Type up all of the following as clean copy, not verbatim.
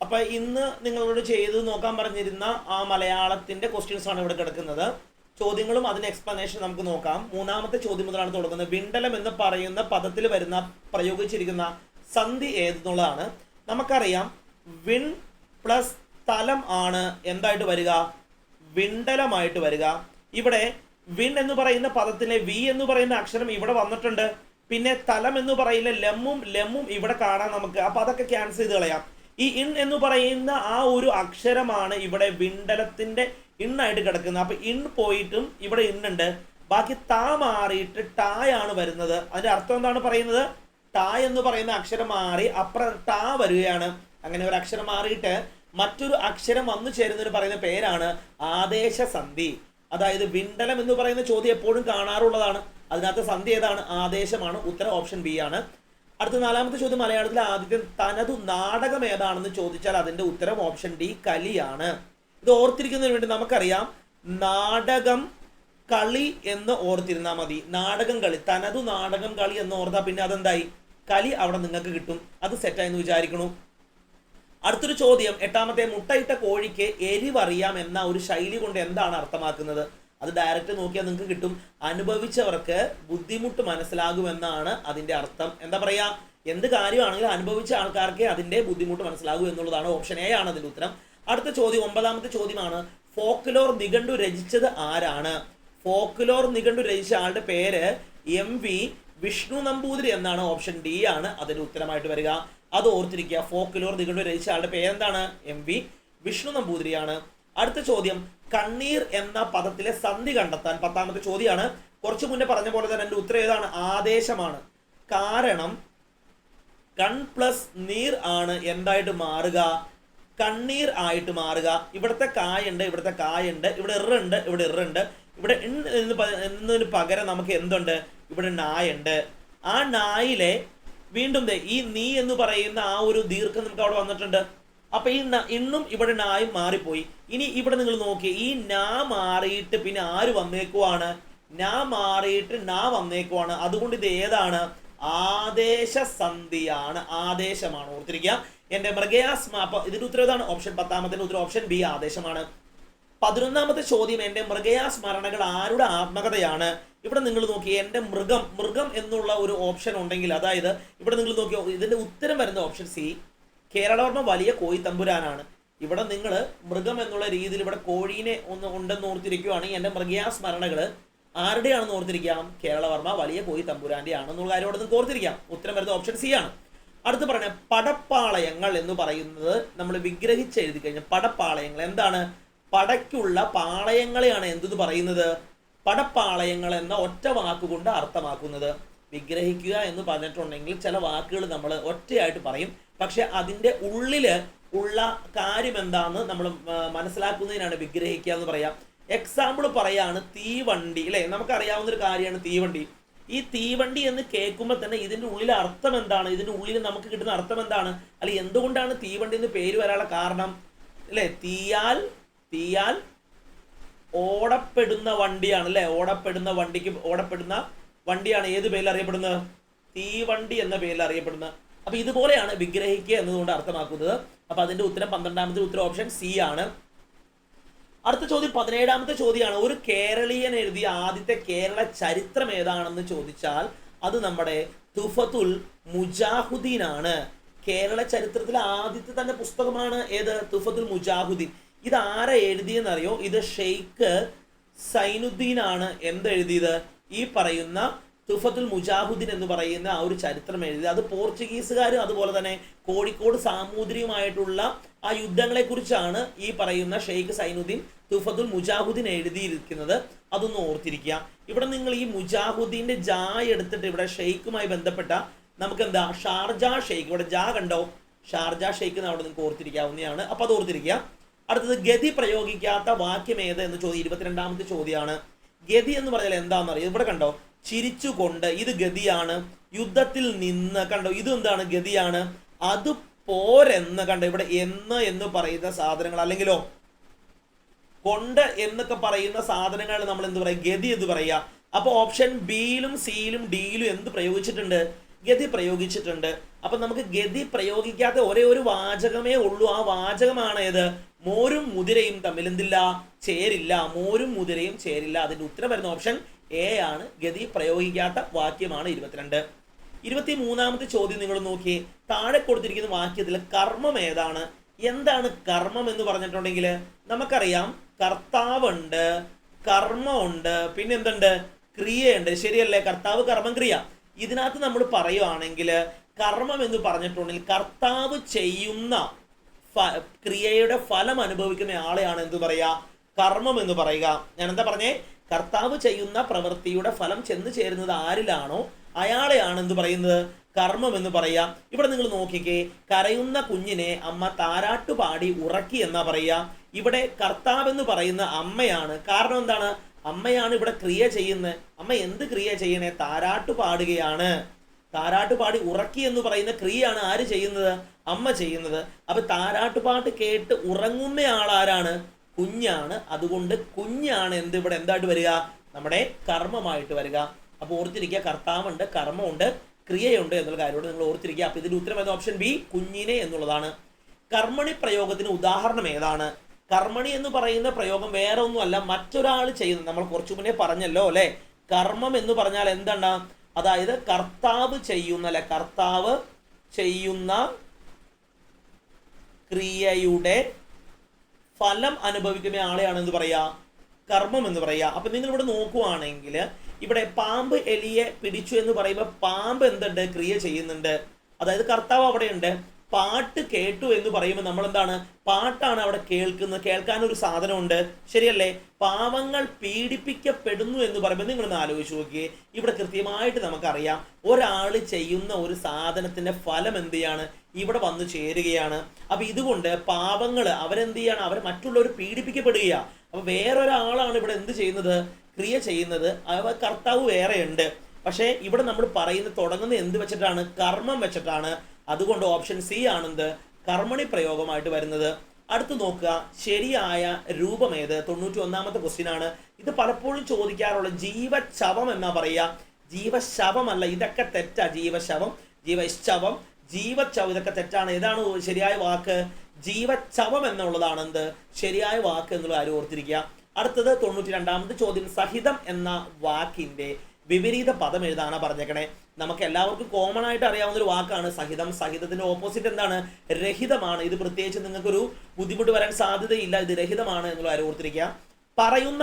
അപ്പോൾ ഇന്ന് നിങ്ങളോട് ചെയ്ത് നോക്കാൻ പറഞ്ഞിരുന്ന ആ മലയാളത്തിൻ്റെ ക്വസ്റ്റ്യൻസ് ആണ് ഇവിടെ കിടക്കുന്നത്. ചോദ്യങ്ങളും അതിന് എക്സ്പ്ലനേഷൻ നമുക്ക് നോക്കാം. മൂന്നാമത്തെ ചോദ്യം മുതലാണ് തുടങ്ങുന്നത്. വിണ്ടലം എന്ന് പറയുന്ന പദത്തിൽ വരുന്ന പ്രയോഗിച്ചിരിക്കുന്ന സന്ധി ഏതെന്നുള്ളതാണ്. നമുക്കറിയാം വിൺ പ്ലസ് തലം ആണ് എന്തായിട്ട് വരിക, വിണ്ടലമായിട്ട് വരിക. ഇവിടെ വിൺ എന്ന് പറയുന്ന പദത്തിലെ വി എന്ന് പറയുന്ന അക്ഷരം ഇവിടെ വന്നിട്ടുണ്ട്. പിന്നെ തലം എന്ന് പറയുന്ന ലെമ്മും ഇവിടെ കാണാം നമുക്ക്. അപ്പൊ അതൊക്കെ ക്യാൻസൽ ചെയ്ത് കളയാം. ഈ ഇൺ എന്ന് പറയുന്ന ആ ഒരു അക്ഷരമാണ് ഇവിടെ വിണ്ടലത്തിന്റെ ഇണ്ണായിട്ട് കിടക്കുന്നത്. അപ്പൊ ഇൺ പോയിട്ടും ഇവിടെ ഇണ്ണുണ്ട്. ബാക്കി താ മാറിയിട്ട് ടായാണ് വരുന്നത്. അതിന്റെ അർത്ഥം എന്താണ് പറയുന്നത്? ടാ എന്ന് പറയുന്ന അക്ഷരം മാറി അപ്പുറം ടാ വരികയാണ്. അങ്ങനെ ഒരു അക്ഷരം മാറിയിട്ട് മറ്റൊരു അക്ഷരം വന്നു ചേരുന്നതിന് പറയുന്ന പേരാണ് ആദേശ സന്ധി. അതായത് വിണ്ടലം എന്ന് പറയുന്ന ചോദ്യം എപ്പോഴും കാണാറുള്ളതാണ്. അതിനകത്ത് സന്ധി ഏതാണ്? ആദേശമാണ്. ഉത്തരം ഓപ്ഷൻ ബി ആണ്. അടുത്ത നാലാമത്തെ ചോദ്യം, മലയാളത്തിലെ ആദ്യത്തെ തനതു നാടകം ഏതാണെന്ന് ചോദിച്ചാൽ അതിന്റെ ഉത്തരം ഓപ്ഷൻ ഡി, കലിയാണ്. ഇത് ഓർത്തിരിക്കുന്നതിന് വേണ്ടി നമുക്കറിയാം, നാടകം കളി എന്ന് ഓർത്തിരുന്നാൽ മതി. നാടകം കളി, തനതു നാടകം കളി എന്ന് ഓർത്താൽ പിന്നെ അതെന്തായി, കലി അവിടെ നിങ്ങൾക്ക് കിട്ടും. അത് സെറ്റായെന്ന് വിചാരിക്കണു. അടുത്തൊരു ചോദ്യം, എട്ടാമത്തെ, മുട്ടയിട്ട കോഴിക്ക് എരിവറിയാം എന്ന ഒരു ശൈലി കൊണ്ട് എന്താണ് അർത്ഥമാക്കുന്നത്? അത് ഡയറക്റ്റ് നോക്കിയാൽ നിങ്ങൾക്ക് കിട്ടും. അനുഭവിച്ചവർക്ക് ബുദ്ധിമുട്ട് മനസ്സിലാകുമെന്നാണ് അതിന്റെ അർത്ഥം. എന്താ പറയാ, എന്ത് കാര്യമാണെങ്കിലും അനുഭവിച്ച ആൾക്കാർക്ക് അതിന്റെ ബുദ്ധിമുട്ട് മനസ്സിലാകൂ എന്നുള്ളതാണ്. ഓപ്ഷൻ എ ആണ് അതിന്റെ ഉത്തരം. അടുത്ത ചോദ്യം, ഒമ്പതാമത്തെ ചോദ്യമാണ്, ഫോക്ലോർ നിഘണ്ടു രചിച്ചത് ആരാണ്? ഫോക്ലോർ നിഘണ്ടു രചിച്ച ആളുടെ പേര് MV വിഷ്ണു നമ്പൂതിരി എന്നാണ്. ഓപ്ഷൻ ഡി ആണ് അതിന്റെ ഉത്തരമായിട്ട് വരിക. അത് ഓർത്തിരിക്കുക. ഫോക്ലോർ നിഘണ്ടു രചിച്ച ആളുടെ പേരെന്താണ്? MV വിഷ്ണു നമ്പൂതിരിയാണ്. അടുത്ത ചോദ്യം, കണ്ണീർ എന്ന പദത്തിലെ സന്ധി കണ്ടെത്താൻ. പത്താമത്തെ ചോദ്യമാണ്. കുറച്ചു മുന്നേ പറഞ്ഞ പോലെ തന്നെ എൻ്റെ ഉത്തരം ഏതാണ്? ആദേശമാണ്. കാരണം കൺ പ്ലസ് നീർ ആണ് എന്തായിട്ട് മാറുക? കണ്ണീർ ആയിട്ട് മാറുക. ഇവിടുത്തെ കായുണ്ട്, ഇവിടുത്തെ കായുണ്ട്, ഇവിടെ ഇറുണ്ട്, ഇവിടെ ഇറുണ്ട്, ഇവിടെ എന്നതിന് പകരം നമുക്ക് എന്തുണ്ട്? ഇവിടെ നായുണ്ട്. ആ നായിലെ വീണ്ടും ഈ നീ എന്ന് പറയുന്ന ആ ഒരു ദീർഘം നമുക്ക് അവിടെ വന്നിട്ടുണ്ട്. അപ്പൊ ഈ ഇന്നും ഇവിടെ നായും മാറിപ്പോയി. ഇനി ഇവിടെ നിങ്ങൾ നോക്കി, ഈ നാ മാറിയിട്ട് പിന്നെ ആര് വന്നേക്കുവാണ്? നാ മാറിയിട്ട് നാ വന്നേക്കുവാണ്. അതുകൊണ്ട് ഇത് ഏതാണ്? ആദേശ സന്ധിയാണ്. ആദേശമാണ്. ഓർത്തിരിക്കുക. എന്റെ മൃഗയാസ്മ. അപ്പൊ ഇതിന്റെ ഉത്തരം ഏതാണ്? ഓപ്ഷൻ പത്താമത്തിന്റെ ഉത്തരം ഓപ്ഷൻ ബി, ആദേശമാണ്. 11ാമത്തെ ചോദ്യം, എന്റെ മൃഗയാസ്മരണകൾ ആരുടെ ആത്മകഥയാണ്? ഇവിടെ നിങ്ങൾ നോക്കി, എന്റെ മൃഗം എന്നുള്ള ഒരു ഓപ്ഷൻ ഉണ്ടെങ്കിൽ, അതായത് ഇവിടെ നിങ്ങൾ നോക്കിയോ, ഇതിന്റെ ഉത്തരം വരുന്ന ഓപ്ഷൻ സി, കേരളവർമ്മ വലിയ കോയിത്തമ്പുരാനാണ്. ഇവിടെ നിങ്ങൾ മൃഗം എന്നുള്ള രീതിയിൽ ഇവിടെ കോഴീനെ ഉണ്ടെന്ന് ഓർത്തിരിക്കുകയാണെങ്കിൽ എൻ്റെ മൃഗയാസ്മരണകൾ ആരുടെയാണെന്ന് ഓർത്തിരിക്കാം? കേരളവർമ്മ വലിയ കോയിത്തമ്പുരാന്റെ ആണെന്നുള്ള കാര്യം അവിടെ നിങ്ങൾക്ക് ഓർത്തിരിക്കാം. ഉത്തരം വരുന്നത് ഓപ്ഷൻ സി ആണ്. അടുത്ത് പറഞ്ഞ പടപ്പാളയങ്ങൾ എന്ന് പറയുന്നത് നമ്മൾ വിഗ്രഹിച്ച് എഴുതി കഴിഞ്ഞാൽ പടപ്പാളയങ്ങൾ എന്താണ്? പടയ്ക്കുള്ള പാളയങ്ങളെയാണ് എന്തെന്ന് പറയുന്നത്? പടപ്പാളയങ്ങൾ എന്ന ഒറ്റ വാക്കുകൊണ്ട് അർത്ഥമാക്കുന്നത്. വിഗ്രഹിക്കുക എന്ന് പറഞ്ഞിട്ടുണ്ടെങ്കിൽ ചില വാക്കുകൾ നമ്മൾ ഒറ്റയായിട്ട് പറയും. പക്ഷെ അതിൻ്റെ ഉള്ളിൽ ഉള്ള കാര്യം എന്താണെന്ന് നമ്മൾ മനസ്സിലാക്കുന്നതിനാണ് വിഗ്രഹിക്കുക എന്ന് പറയാം. എക്സാമ്പിൾ പറയാണ് തീവണ്ടി, അല്ലേ? നമുക്കറിയാവുന്നൊരു കാര്യമാണ് തീവണ്ടി. ഈ തീവണ്ടി എന്ന് കേൾക്കുമ്പോൾ തന്നെ ഇതിൻ്റെ ഉള്ളിലെ അർത്ഥം എന്താണ്? ഇതിൻ്റെ ഉള്ളിൽ നമുക്ക് കിട്ടുന്ന അർത്ഥം എന്താണ്? അല്ലെ, എന്തുകൊണ്ടാണ് തീവണ്ടി എന്ന് പേര് വരാനുള്ള കാരണം? അല്ലേ, തീയാൽ ഓടപ്പെടുന്ന വണ്ടിയാണ്, അല്ലേ? ഓടപ്പെടുന്ന വണ്ടിയാണ് ഏത് പേരിൽ അറിയപ്പെടുന്നത്? തീവണ്ടി എന്ന പേരിൽ അറിയപ്പെടുന്നത്. അപ്പൊ ഇതുപോലെയാണ് വിഗ്രഹിക്കുക എന്നതുകൊണ്ട് അർത്ഥമാക്കുന്നത്. അപ്പൊ അതിന്റെ ഉത്തരം 12ാമത്തെ ഉത്തരം ഓപ്ഷൻ സി ആണ്. അടുത്ത ചോദ്യം 17ാമത്തെ ചോദ്യമാണ്, ഒരു കേരളീയൻ എഴുതിയ ആദ്യത്തെ കേരള ചരിത്രം ഏതാണെന്ന് ചോദിച്ചാൽ അത് നമ്മുടെ തുഫത്തുൽ മുജാഹുദ്ദീൻ ആണ്. കേരള ചരിത്രത്തിലെ ആദ്യത്തെ തന്നെ പുസ്തകമാണ് ഏത്? തുഫത്തുൽ മുജാഹുദ്ദീൻ. ഇത് ആരാ എഴുതിയെന്നറിയോ? ഇത് ഷെയ്ഖ് സൈനുദ്ദീൻ ആണ് എന്തെഴുതിയത്? ഈ പറയുന്ന തുഫത്തുൽ മുജാഹുദ്ദീൻ എന്ന് പറയുന്ന ആ ഒരു ചരിത്രം എഴുതി. അത് പോർച്ചുഗീസുകാരും അതുപോലെ തന്നെ കോഴിക്കോട് സാമൂതിരിയുമായിട്ടുള്ള ആ യുദ്ധങ്ങളെ കുറിച്ചാണ് ഈ പറയുന്ന ഷെയ്ഖ് സൈനുദ്ദീൻ തുഫത്തുൽ മുജാഹുദ്ദീൻ എഴുതിയിരിക്കുന്നത്. അതൊന്ന് ഓർത്തിരിക്കുക. ഇവിടെ നിങ്ങൾ ഈ മുജാഹുദ്ദീന്റെ ജാ എടുത്തിട്ട് ഇവിടെ ഷെയ്ഖുമായി ബന്ധപ്പെട്ട നമുക്ക് എന്താ, ഷാർജ ഷെയ്ഖ്, ഇവിടെ ജാ കണ്ടോ? ഷാർജ ഷെയ്ഖ് എന്ന് അവിടെ നിങ്ങൾക്ക് ഓർത്തിരിക്കാവുന്നതാണ്. അപ്പൊ അത് ഓർത്തിരിക്കുക. അടുത്തത്, ഗതി പ്രയോഗിക്കാത്ത വാക്യം ഏത് എന്ന് ചോദ്യം 22ാമത്തെ ചോദ്യമാണ്. ഗതി എന്ന് പറഞ്ഞാൽ എന്താണെന്നറിയാം? ഇവിടെ കണ്ടോ, ചിരിച്ചുകൊണ്ട്, ഇത് ഗതിയാണ്. യുദ്ധത്തിൽ നിന്ന്, കണ്ടോ, ഇത് എന്താണ്? ഗതിയാണ്. അത് പോരെന്ന്, കണ്ടോ, ഇവിടെ എന്ന് പറയുന്ന സാധനങ്ങൾ, അല്ലെങ്കിലോ കൊണ്ട് എന്നൊക്കെ പറയുന്ന സാധനങ്ങൾ നമ്മൾ എന്ത് പറയാം? ഗതി എന്ന് പറയാ. അപ്പൊ ഓപ്ഷൻ ബിയിലും സിയിലും ഡിയിലും എന്ത് പ്രയോഗിച്ചിട്ടുണ്ട്? ഗതി പ്രയോഗിച്ചിട്ടുണ്ട്. അപ്പൊ നമുക്ക് ഗതി പ്രയോഗിക്കാത്ത ഒരേ ഒരു വാചകമേ ഉള്ളൂ. ആ വാചകമാണ് ഏത്? മോരും മുതിരയും തമ്മിൽ എന്തില്ല? ചേരില്ല. മോരും മുതിരയും ചേരില്ല. അതിന്റെ ഉത്തരം വരുന്ന ഓപ്ഷൻ എ ആണ്. ഗതി പ്രയോഗിക്കാത്ത വാക്യമാണ് 22. 23ാമത്തെ ചോദ്യം നിങ്ങൾ നോക്കി. താഴെ കൊടുത്തിരിക്കുന്ന വാക്യത്തിൽ കർമ്മം ഏതാണ്? എന്താണ് കർമ്മം എന്ന് പറഞ്ഞിട്ടുണ്ടെങ്കിൽ നമുക്കറിയാം കർത്താവുണ്ട്, കർമ്മമുണ്ട്, പിന്നെ എന്തുണ്ട്? ക്രിയയുണ്ട്. ശരിയല്ലേ? കർത്താവ്, കർമ്മം, ക്രിയ. ഇതിനകത്ത് നമ്മൾ പറയുവാണെങ്കിൽ കർമ്മം എന്ന് പറഞ്ഞിട്ടുണ്ടെങ്കിൽ കർത്താവ് ചെയ്യുന്ന ക്രിയയുടെ ഫലം അനുഭവിക്കുന്ന ആളെയാണ് എന്ത് പറയുക? കർമ്മം എന്ന് പറയുക. ഞാൻ എന്താ പറഞ്ഞേ? കർത്താവ് ചെയ്യുന്ന പ്രവൃത്തിയുടെ ഫലം ചെന്ന് ചേരുന്നത് ആരിലാണോ അയാളെയാണ് എന്ത് പറയുന്നത്? കർമ്മം എന്ന് പറയാം. ഇവിടെ നിങ്ങൾ നോക്കിക്കേ, കരയുന്ന കുഞ്ഞിനെ അമ്മ താരാട്ടുപാടി ഉറക്കി എന്നാ പറയുക. ഇവിടെ കർത്താവ് എന്ന് പറയുന്ന അമ്മയാണ്. കാരണം എന്താണ്? അമ്മയാണ് ഇവിടെ ക്രിയ ചെയ്യുന്നത്. അമ്മ എന്ത് ക്രിയ ചെയ്യണേ? താരാട്ടു പാടുകയാണ്. താരാട്ടുപാടി ഉറക്കി എന്ന് പറയുന്ന ക്രിയയാണ് ആര് ചെയ്യുന്നത്? അമ്മ ചെയ്യുന്നത്. അപ്പൊ താരാട്ടുപാട്ട് കേട്ട് ഉറങ്ങുന്ന ആളാരാണ്? കുഞ്ഞാണ്. അതുകൊണ്ട് കുഞ്ഞാണ് എന്ത് ഇവിടെ എന്തായിട്ട് വരിക? നമ്മുടെ കർമ്മമായിട്ട് വരിക. അപ്പൊ ഓർത്തിരിക്കുക, കർത്താവുണ്ട്, കർമ്മമുണ്ട്, ക്രിയയുണ്ട് എന്നുള്ള കാര്യത്തോട് നിങ്ങൾ ഓർത്തിരിക്കുക. അപ്പൊ ഇതിന്റെ ഉത്തരം ഏത്? ഓപ്ഷൻ ബി, കുഞ്ഞിനെ എന്നുള്ളതാണ്. കർമ്മണി പ്രയോഗത്തിന് ഉദാഹരണം ഏതാണ്? കർമ്മണി എന്ന് പറയുന്ന പ്രയോഗം വേറെ ഒന്നുമല്ല, മറ്റൊരാൾ ചെയ്യുന്നത്. നമ്മൾ കുറച്ചു മുന്നേ പറഞ്ഞല്ലോ അല്ലെ, കർമ്മം എന്ന് പറഞ്ഞാൽ എന്താണ്? അതായത് കർത്താവ് ചെയ്യുന്ന അല്ലെ, കർത്താവ് ചെയ്യുന്ന ക്രിയയുടെ ഫലം അനുഭവിക്കുന്ന ആളെയാണ് എന്ത് പറയാ? കർമ്മം എന്ന് പറയാ. അപ്പൊ നിങ്ങൾ ഇവിടെ നോക്കുവാണെങ്കിൽ ഇവിടെ പാമ്പ് എലിയെ പിടിച്ചു എന്ന് പറയുമ്പോൾ പാമ്പ് എന്തുണ്ട്? ക്രിയ ചെയ്യുന്നുണ്ട്. അതായത് കർത്താവ് അവിടെയുണ്ട്. പാട്ട് കേട്ടു എന്ന് പറയുമ്പോൾ നമ്മൾ എന്താണ്? പാട്ടാണ് അവിടെ കേൾക്കുന്നത്. കേൾക്കാൻ ഒരു സാധനമുണ്ട്. ശരിയല്ലേ? പാവങ്ങൾ പീഡിപ്പിക്കപ്പെടുന്നു എന്ന് പറയുമ്പോൾ നിങ്ങളൊന്ന് ആലോചിച്ച് നോക്കിയേ. ഇവിടെ കൃത്യമായിട്ട് നമുക്കറിയാം ഒരാൾ ചെയ്യുന്ന ഒരു സാധനത്തിന്റെ ഫലം എന്ത് ചെയ്യാണ്? ഇവിടെ വന്നു ചേരുകയാണ്. അപ്പൊ ഇതുകൊണ്ട് പാവങ്ങൾ അവരെന്ത് ചെയ്യാണ്? അവർ മറ്റുള്ളവർ പീഡിപ്പിക്കപ്പെടുകയാ. അപ്പൊ വേറൊരാളാണ് ഇവിടെ എന്ത് ചെയ്യുന്നത്? ക്രിയ ചെയ്യുന്നത്. കർത്താവ് വേറെയുണ്ട്. പക്ഷേ ഇവിടെ നമ്മൾ പറയുന്നത് തുടങ്ങുന്നത് എന്ത് വെച്ചിട്ടാണ്? കർമ്മം വെച്ചിട്ടാണ്. അതുകൊണ്ട് ഓപ്ഷൻ സി ആണെന്ത്? കർമ്മണി പ്രയോഗമായിട്ട് വരുന്നത്. അടുത്ത് നോക്കുക, ശരിയായ രൂപം ഏത്? 91ാമത്തെ ക്വസ്റ്റ്യൻ ആണ്. ഇത് പലപ്പോഴും ചോദിക്കാറുള്ള ജീവശവം എന്നാ പറയുക. ജീവശവമല്ല, ഇതൊക്കെ തെറ്റാ. ജീവശവം, ജീവശവം, ജീവശവം ഇതൊക്കെ തെറ്റാണ്. ഏതാണ് ശരിയായ വാക്ക്? ജീവശവം എന്നുള്ളതാണ് എന്ത്? ശരിയായ വാക്ക് എന്നുള്ള കാര്യം ഓർത്തിരിക്കുക. അടുത്തത് 92ാമത്തെ ചോദ്യം. സഹിതം എന്ന വാക്കിന്റെ വിപരീത പദം എഴുതാനാണ് പറഞ്ഞേക്കണേ. നമുക്ക് എല്ലാവർക്കും കോമൺ ആയിട്ട് അറിയാവുന്ന ഒരു വാക്കാണ് സഹിതം. സഹിതത്തിന്റെ ഓപ്പോസിറ്റ് എന്താണ്? രഹിതമാണ്. ഇത് പ്രത്യേകിച്ച് നിങ്ങൾക്കൊരു ബുദ്ധിമുട്ട് വരാൻ സാധ്യതയില്ല. ഇത് രഹിതമാണ് എന്നുള്ള കാര്യം ഓർത്തിരിക്കുക. പറയുന്ന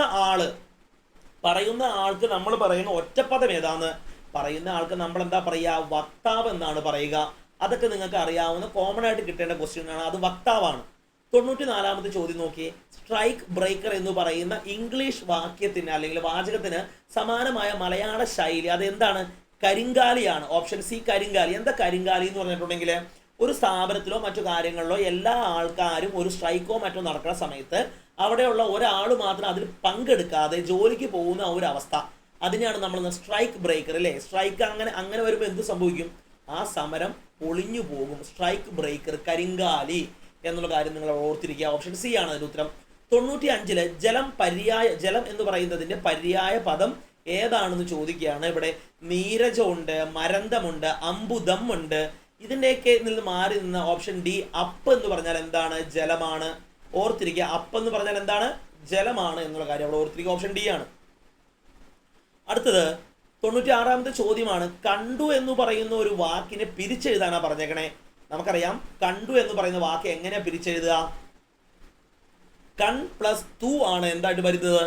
ആൾക്ക് നമ്മൾ പറയുന്ന ഒറ്റപ്പദം ഏതാന്ന്? പറയുന്ന ആൾക്ക് നമ്മൾ എന്താ പറയുക? വക്താവ് എന്നാണ് പറയുക. അതൊക്കെ നിങ്ങൾക്ക് അറിയാവുന്ന കോമൺ ആയിട്ട് കിട്ടേണ്ട ക്വസ്റ്റ്യൻ ആണ്. അത് വക്താവാണ്. 94ാമത്തെ ചോദ്യം നോക്കി. സ്ട്രൈക്ക് ബ്രേക്കർ എന്ന് പറയുന്ന ഇംഗ്ലീഷ് വാക്യത്തിന് അല്ലെങ്കിൽ വാചകത്തിന് സമാനമായ മലയാള ശൈലി അതെന്താണ്? കരിങ്കാലിയാണ്. ഓപ്ഷൻ സി, കരിങ്കാലി. എന്താ കരിങ്കാലി എന്ന് പറഞ്ഞിട്ടുണ്ടെങ്കിൽ ഒരു സ്ഥാപനത്തിലോ മറ്റു കാര്യങ്ങളിലോ എല്ലാ ആൾക്കാരും ഒരു സ്ട്രൈക്കോ മറ്റോ നടക്കുന്ന സമയത്ത് അവിടെയുള്ള ഒരാൾ മാത്രം അതിൽ പങ്കെടുക്കാതെ ജോലിക്ക് പോകുന്ന ഒരു അവസ്ഥ, അതിനെയാണ് നമ്മൾ സ്ട്രൈക്ക് ബ്രേക്കർ അല്ലേ. സ്ട്രൈക്ക് അങ്ങനെ വരുമ്പോൾ എന്ത് സംഭവിക്കും? ആ സമരം പൊളിഞ്ഞു പോകും. സ്ട്രൈക്ക് ബ്രേക്കർ, കരിങ്കാലി എന്നുള്ള കാര്യം നിങ്ങൾ ഓർത്തിരിക്കുക. ഓപ്ഷൻ സി ആണ് അതിന്റെ ഉത്തരം. 95 ജലം എന്ന് പറയുന്നതിന്റെ പര്യായ പദം ഏതാണെന്ന് ചോദിക്കുകയാണ്. ഇവിടെ നീരജമുണ്ട്, മരന്തമുണ്ട്, അമ്പുദം ഉണ്ട്. ഇതിന്റെയൊക്കെ നിന്ന് മാറി നിന്ന് ഓപ്ഷൻ ഡി, അപ്പ് എന്ന് പറഞ്ഞാൽ എന്താണ്? ജലമാണ്. ഓർത്തിരിക്കുക, അപ്പ് എന്ന് പറഞ്ഞാൽ എന്താണ്? ജലമാണ് എന്നുള്ള കാര്യം അവിടെ ഓർത്തിരിക്കുക. ഓപ്ഷൻ ഡി ആണ്. അടുത്തത് 96ാമത്തെ ചോദ്യമാണ്. കണ്ടു എന്ന് പറയുന്ന ഒരു വാക്കിനെ പിരിച്ചെഴുതാനാ പറഞ്ഞേക്കണേ. നമുക്കറിയാം കണ്ടു എന്ന് പറയുന്ന വാക്ക് എങ്ങനെയാ പിരിച്ചെഴുതുക? കൺ പ്ലസ് തു ആണ് എന്തായിട്ട് വരുന്നത്?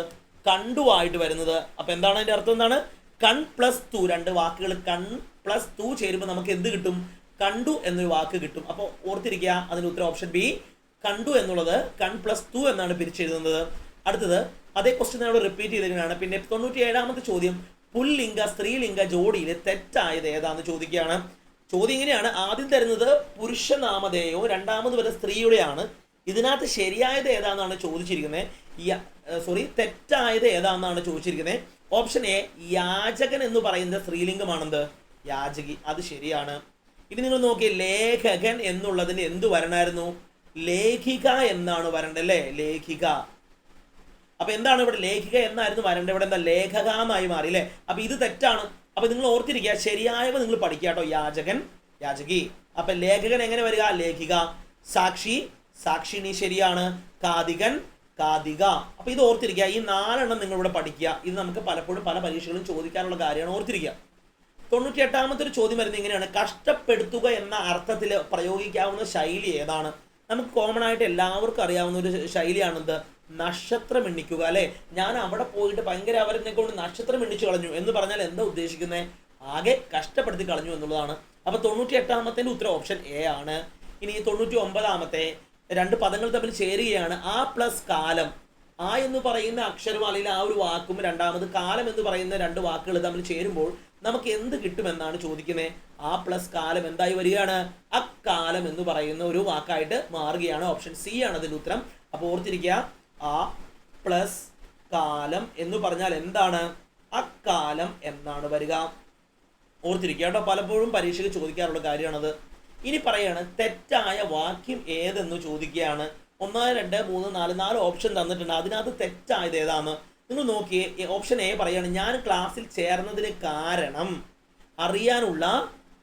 കണ്ടു ആയിട്ട് വരുന്നത്. അപ്പൊ എന്താണ് അതിന്റെ അർത്ഥം? എന്താണ്? കൺ പ്ലസ് തു. രണ്ട് വാക്കുകൾ കൺ പ്ലസ് തു ചേരുമ്പോൾ നമുക്ക് എന്ത് കിട്ടും? കണ്ടു എന്നൊരു വാക്ക് കിട്ടും. അപ്പോൾ ഓർത്തിരിക്കുക, അതിന് ഉത്തരം ഓപ്ഷൻ ബി, കണ്ടു എന്നുള്ളത് കൺ പ്ലസ് തു എന്നാണ് പിരിച്ചെഴുതുന്നത്. അടുത്തത് അതേ ക്വസ്റ്റ്യൻ നമ്മൾ റിപ്പീറ്റ് ചെയ്തിരിക്കുകയാണ്. പിന്നെ 97ാമത്തെ ചോദ്യം. പുല്ലിംഗ സ്ത്രീലിംഗ ജോഡിയിൽ തെറ്റായത് ഏതാന്ന് ചോദിക്കുകയാണ്. ചോദ്യം ഇങ്ങനെയാണ്. ആദ്യം തരുന്നത് പുരുഷനാമധേയോ, രണ്ടാമത് വരുന്ന സ്ത്രീയുടെയാണ്. ഇതിനകത്ത് ശരിയായത് ഏതാണെന്നാണ് ചോദിച്ചിരിക്കുന്നത്. തെറ്റായത് ഏതാണെന്നാണ് ചോദിച്ചിരിക്കുന്നത്. ഓപ്ഷൻ എ, യാചകൻ എന്ന് പറയുന്നത് സ്ത്രീലിംഗമാണെന്ത്? യാചകി. അത് ശരിയാണ്. ഇനി നിങ്ങൾ നോക്കി, ലേഖകൻ എന്നുള്ളതിന് എന്ത് വരണമായിരുന്നു? ലേഖിക എന്നാണ് വരേണ്ടത് അല്ലേ? ലേഖിക. അപ്പൊ എന്താണ് ഇവിടെ? ലേഖിക എന്നായിരുന്നു വരേണ്ടത്. ഇവിടെ എന്താ? ലേഖകമായി മാറി അല്ലേ? അപ്പൊ ഇത് തെറ്റാണ്. അപ്പൊ നിങ്ങൾ ഓർത്തിരിക്കുക, ശരിയായവ നിങ്ങൾ പഠിക്കുക കേട്ടോ. യാചകൻ, യാചകി. അപ്പൊ ലേഖകൻ എങ്ങനെ വരിക? ലേഖിക. സാക്ഷി സാക്ഷിണി ശരിയാണ്. കാതികൻ കാതിക. അപ്പൊ ഇത് ഓർത്തിരിക്കുക. ഈ 4 നിങ്ങൾ ഇവിടെ പഠിക്കുക. ഇത് നമുക്ക് പലപ്പോഴും പല പരീക്ഷകളും ചോദിക്കാനുള്ള കാര്യമാണ്, ഓർത്തിരിക്കുക. 98ാമത്തെ ഒരു ചോദ്യം വരുന്നത് ഇങ്ങനെയാണ്: കഷ്ടപ്പെടുത്തുക എന്ന അർത്ഥത്തിൽ പ്രയോഗിക്കാവുന്ന ശൈലി ഏതാണ്? നമുക്ക് കോമൺ ആയിട്ട് എല്ലാവർക്കും അറിയാവുന്ന ഒരു ശൈലിയാണെന്ത്? നക്ഷത്രം എണ്ണിക്കുക, അല്ലെ? ഞാൻ അവിടെ പോയിട്ട് ഭയങ്കര അവരെ കൊണ്ട് നക്ഷത്രം എണ്ണിച്ചു കളഞ്ഞു എന്ന് പറഞ്ഞാൽ എന്താ ഉദ്ദേശിക്കുന്നത്? ആകെ കഷ്ടപ്പെടുത്തി കളഞ്ഞു എന്നുള്ളതാണ്. അപ്പൊ 98ാമത്തെ ഉത്തരം ഓപ്ഷൻ എ ആണ്. ഇനി 99ാമത്തെ 2 പദങ്ങൾ തമ്മിൽ ചേരുകയാണ്. ആ പ്ലസ് കാലം. ആ എന്ന് പറയുന്ന അക്ഷരം അല്ലെങ്കിൽ ആ ഒരു വാക്കും രണ്ടാമത് കാലം എന്ന് പറയുന്ന 2 വാക്കുകൾ തമ്മിൽ ചേരുമ്പോൾ നമുക്ക് എന്ത് കിട്ടുമെന്നാണ് ചോദിക്കുന്നത്. ആ പ്ലസ് കാലം എന്തായി വരികയാണ്? അക്കാലം എന്ന് പറയുന്ന ഒരു വാക്കായിട്ട് മാറുകയാണ്. ഓപ്ഷൻ സി ആണ് അതിന്റെ ഉത്തരം. അപ്പോൾ ഓർത്തിരിക്കുക, ആ പ്ലസ് കാലം എന്ന് പറഞ്ഞാൽ എന്താണ്? അക്കാലം എന്നാണ് വരിക. ഓർത്തിരിക്കുക കേട്ടോ, പലപ്പോഴും പരീക്ഷയ്ക്ക് ചോദിക്കാറുള്ള കാര്യമാണത്. ഇനി പറയാണ് തെറ്റായ വാക്യം ഏതെന്ന് ചോദിക്കുകയാണ്. 1, 2, 3, 4 ഓപ്ഷൻ തന്നിട്ടുണ്ട്. അതിനകത്ത് തെറ്റായത് ഏതാണ്? നിങ്ങൾ നോക്കിയേ. ഓപ്ഷൻ എ പറയാണ് ഞാൻ ക്ലാസ്സിൽ ചേർന്നതിന് കാരണം അറിയാനുള്ള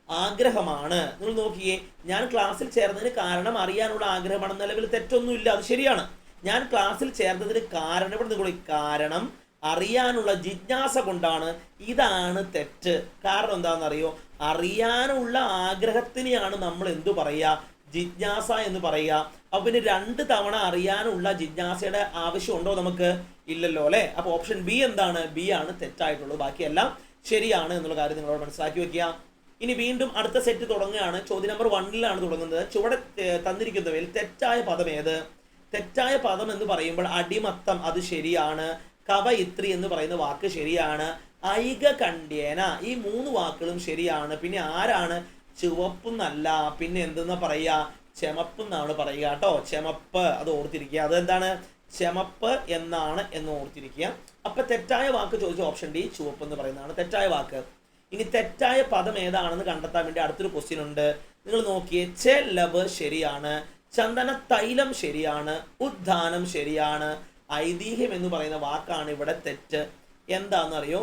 ആഗ്രഹമാണ്. നിങ്ങൾ നോക്കിയേ, ഞാൻ ക്ലാസ്സിൽ ചേർന്നതിന് കാരണം അറിയാനുള്ള ആഗ്രഹമാണ്. നിലവിൽ തെറ്റൊന്നുമില്ല, അത് ശരിയാണ്. ഞാൻ ക്ലാസ്സിൽ ചേർന്നതിന് കാരണം, ഇവിടെ നിങ്ങൾ കാരണം അറിയാനുള്ള ജിജ്ഞാസ കൊണ്ടാണ്. ഇതാണ് തെറ്റ്. കാരണം എന്താണെന്നറിയോ? അറിയാനുള്ള ആഗ്രഹത്തിനെയാണ് നമ്മൾ എന്തു പറയുക? ജിജ്ഞാസ എന്ന് പറയുക. അപ്പൊ പിന്നെ 2 തവണ അറിയാനുള്ള ജിജ്ഞാസയുടെ ആവശ്യമുണ്ടോ നമുക്ക്? ഇല്ലല്ലോ, അല്ലെ? അപ്പൊ ഓപ്ഷൻ ബി എന്താണ്? ബി ആണ് തെറ്റായിട്ടുള്ളത്. ബാക്കിയെല്ലാം ശരിയാണ് എന്നുള്ള കാര്യം നിങ്ങളോട് മനസ്സിലാക്കി വെക്കുക. ഇനി വീണ്ടും അടുത്ത സെറ്റ് തുടങ്ങുകയാണ്. ചോദ്യം നമ്പർ 1 തുടങ്ങുന്നത്. ചുവടെ തന്നിരിക്കുന്നവയിൽ തെറ്റായ പദം ഏത്? തെറ്റായ പദം എന്ന് പറയുമ്പോൾ അടിമത്തം, അത് ശരിയാണ്. കവയിത്രി എന്ന് പറയുന്ന വാക്ക് ശരിയാണ്. ഐകകണ്ഠ്യേന, ഈ 3 വാക്കുകളും ശരിയാണ്. പിന്നെ ആരാണ്? ചുവപ്പെന്നല്ല, പിന്നെ എന്തെന്നാ പറയുക? ചെമപ്പ് എന്നാണ് പറയുക കേട്ടോ. ചെമപ്പ്, അത് ഓർത്തിരിക്കുക. അതെന്താണ്? ചെമപ്പ് എന്നാണ് എന്ന് ഓർത്തിരിക്കുക. അപ്പൊ തെറ്റായ വാക്ക് ചോദിച്ച ഓപ്ഷൻ ഡി, ചുവപ്പ് എന്ന് പറയുന്നതാണ് തെറ്റായ വാക്ക്. ഇനി തെറ്റായ പദം ഏതാണെന്ന് കണ്ടെത്താൻ വേണ്ടി അടുത്തൊരു ക്വസ്റ്റ്യൻ ഉണ്ട്. നിങ്ങൾ നോക്കിയേ. ചെലവ് ശരിയാണ്. ചന്ദന തൈലം ശരിയാണ്. ഉദ്ധാനം ശരിയാണ്. ഐതിഹ്യം എന്ന് പറയുന്ന വാക്കാണ് ഇവിടെ തെറ്റ്. എന്താണെന്നറിയോ?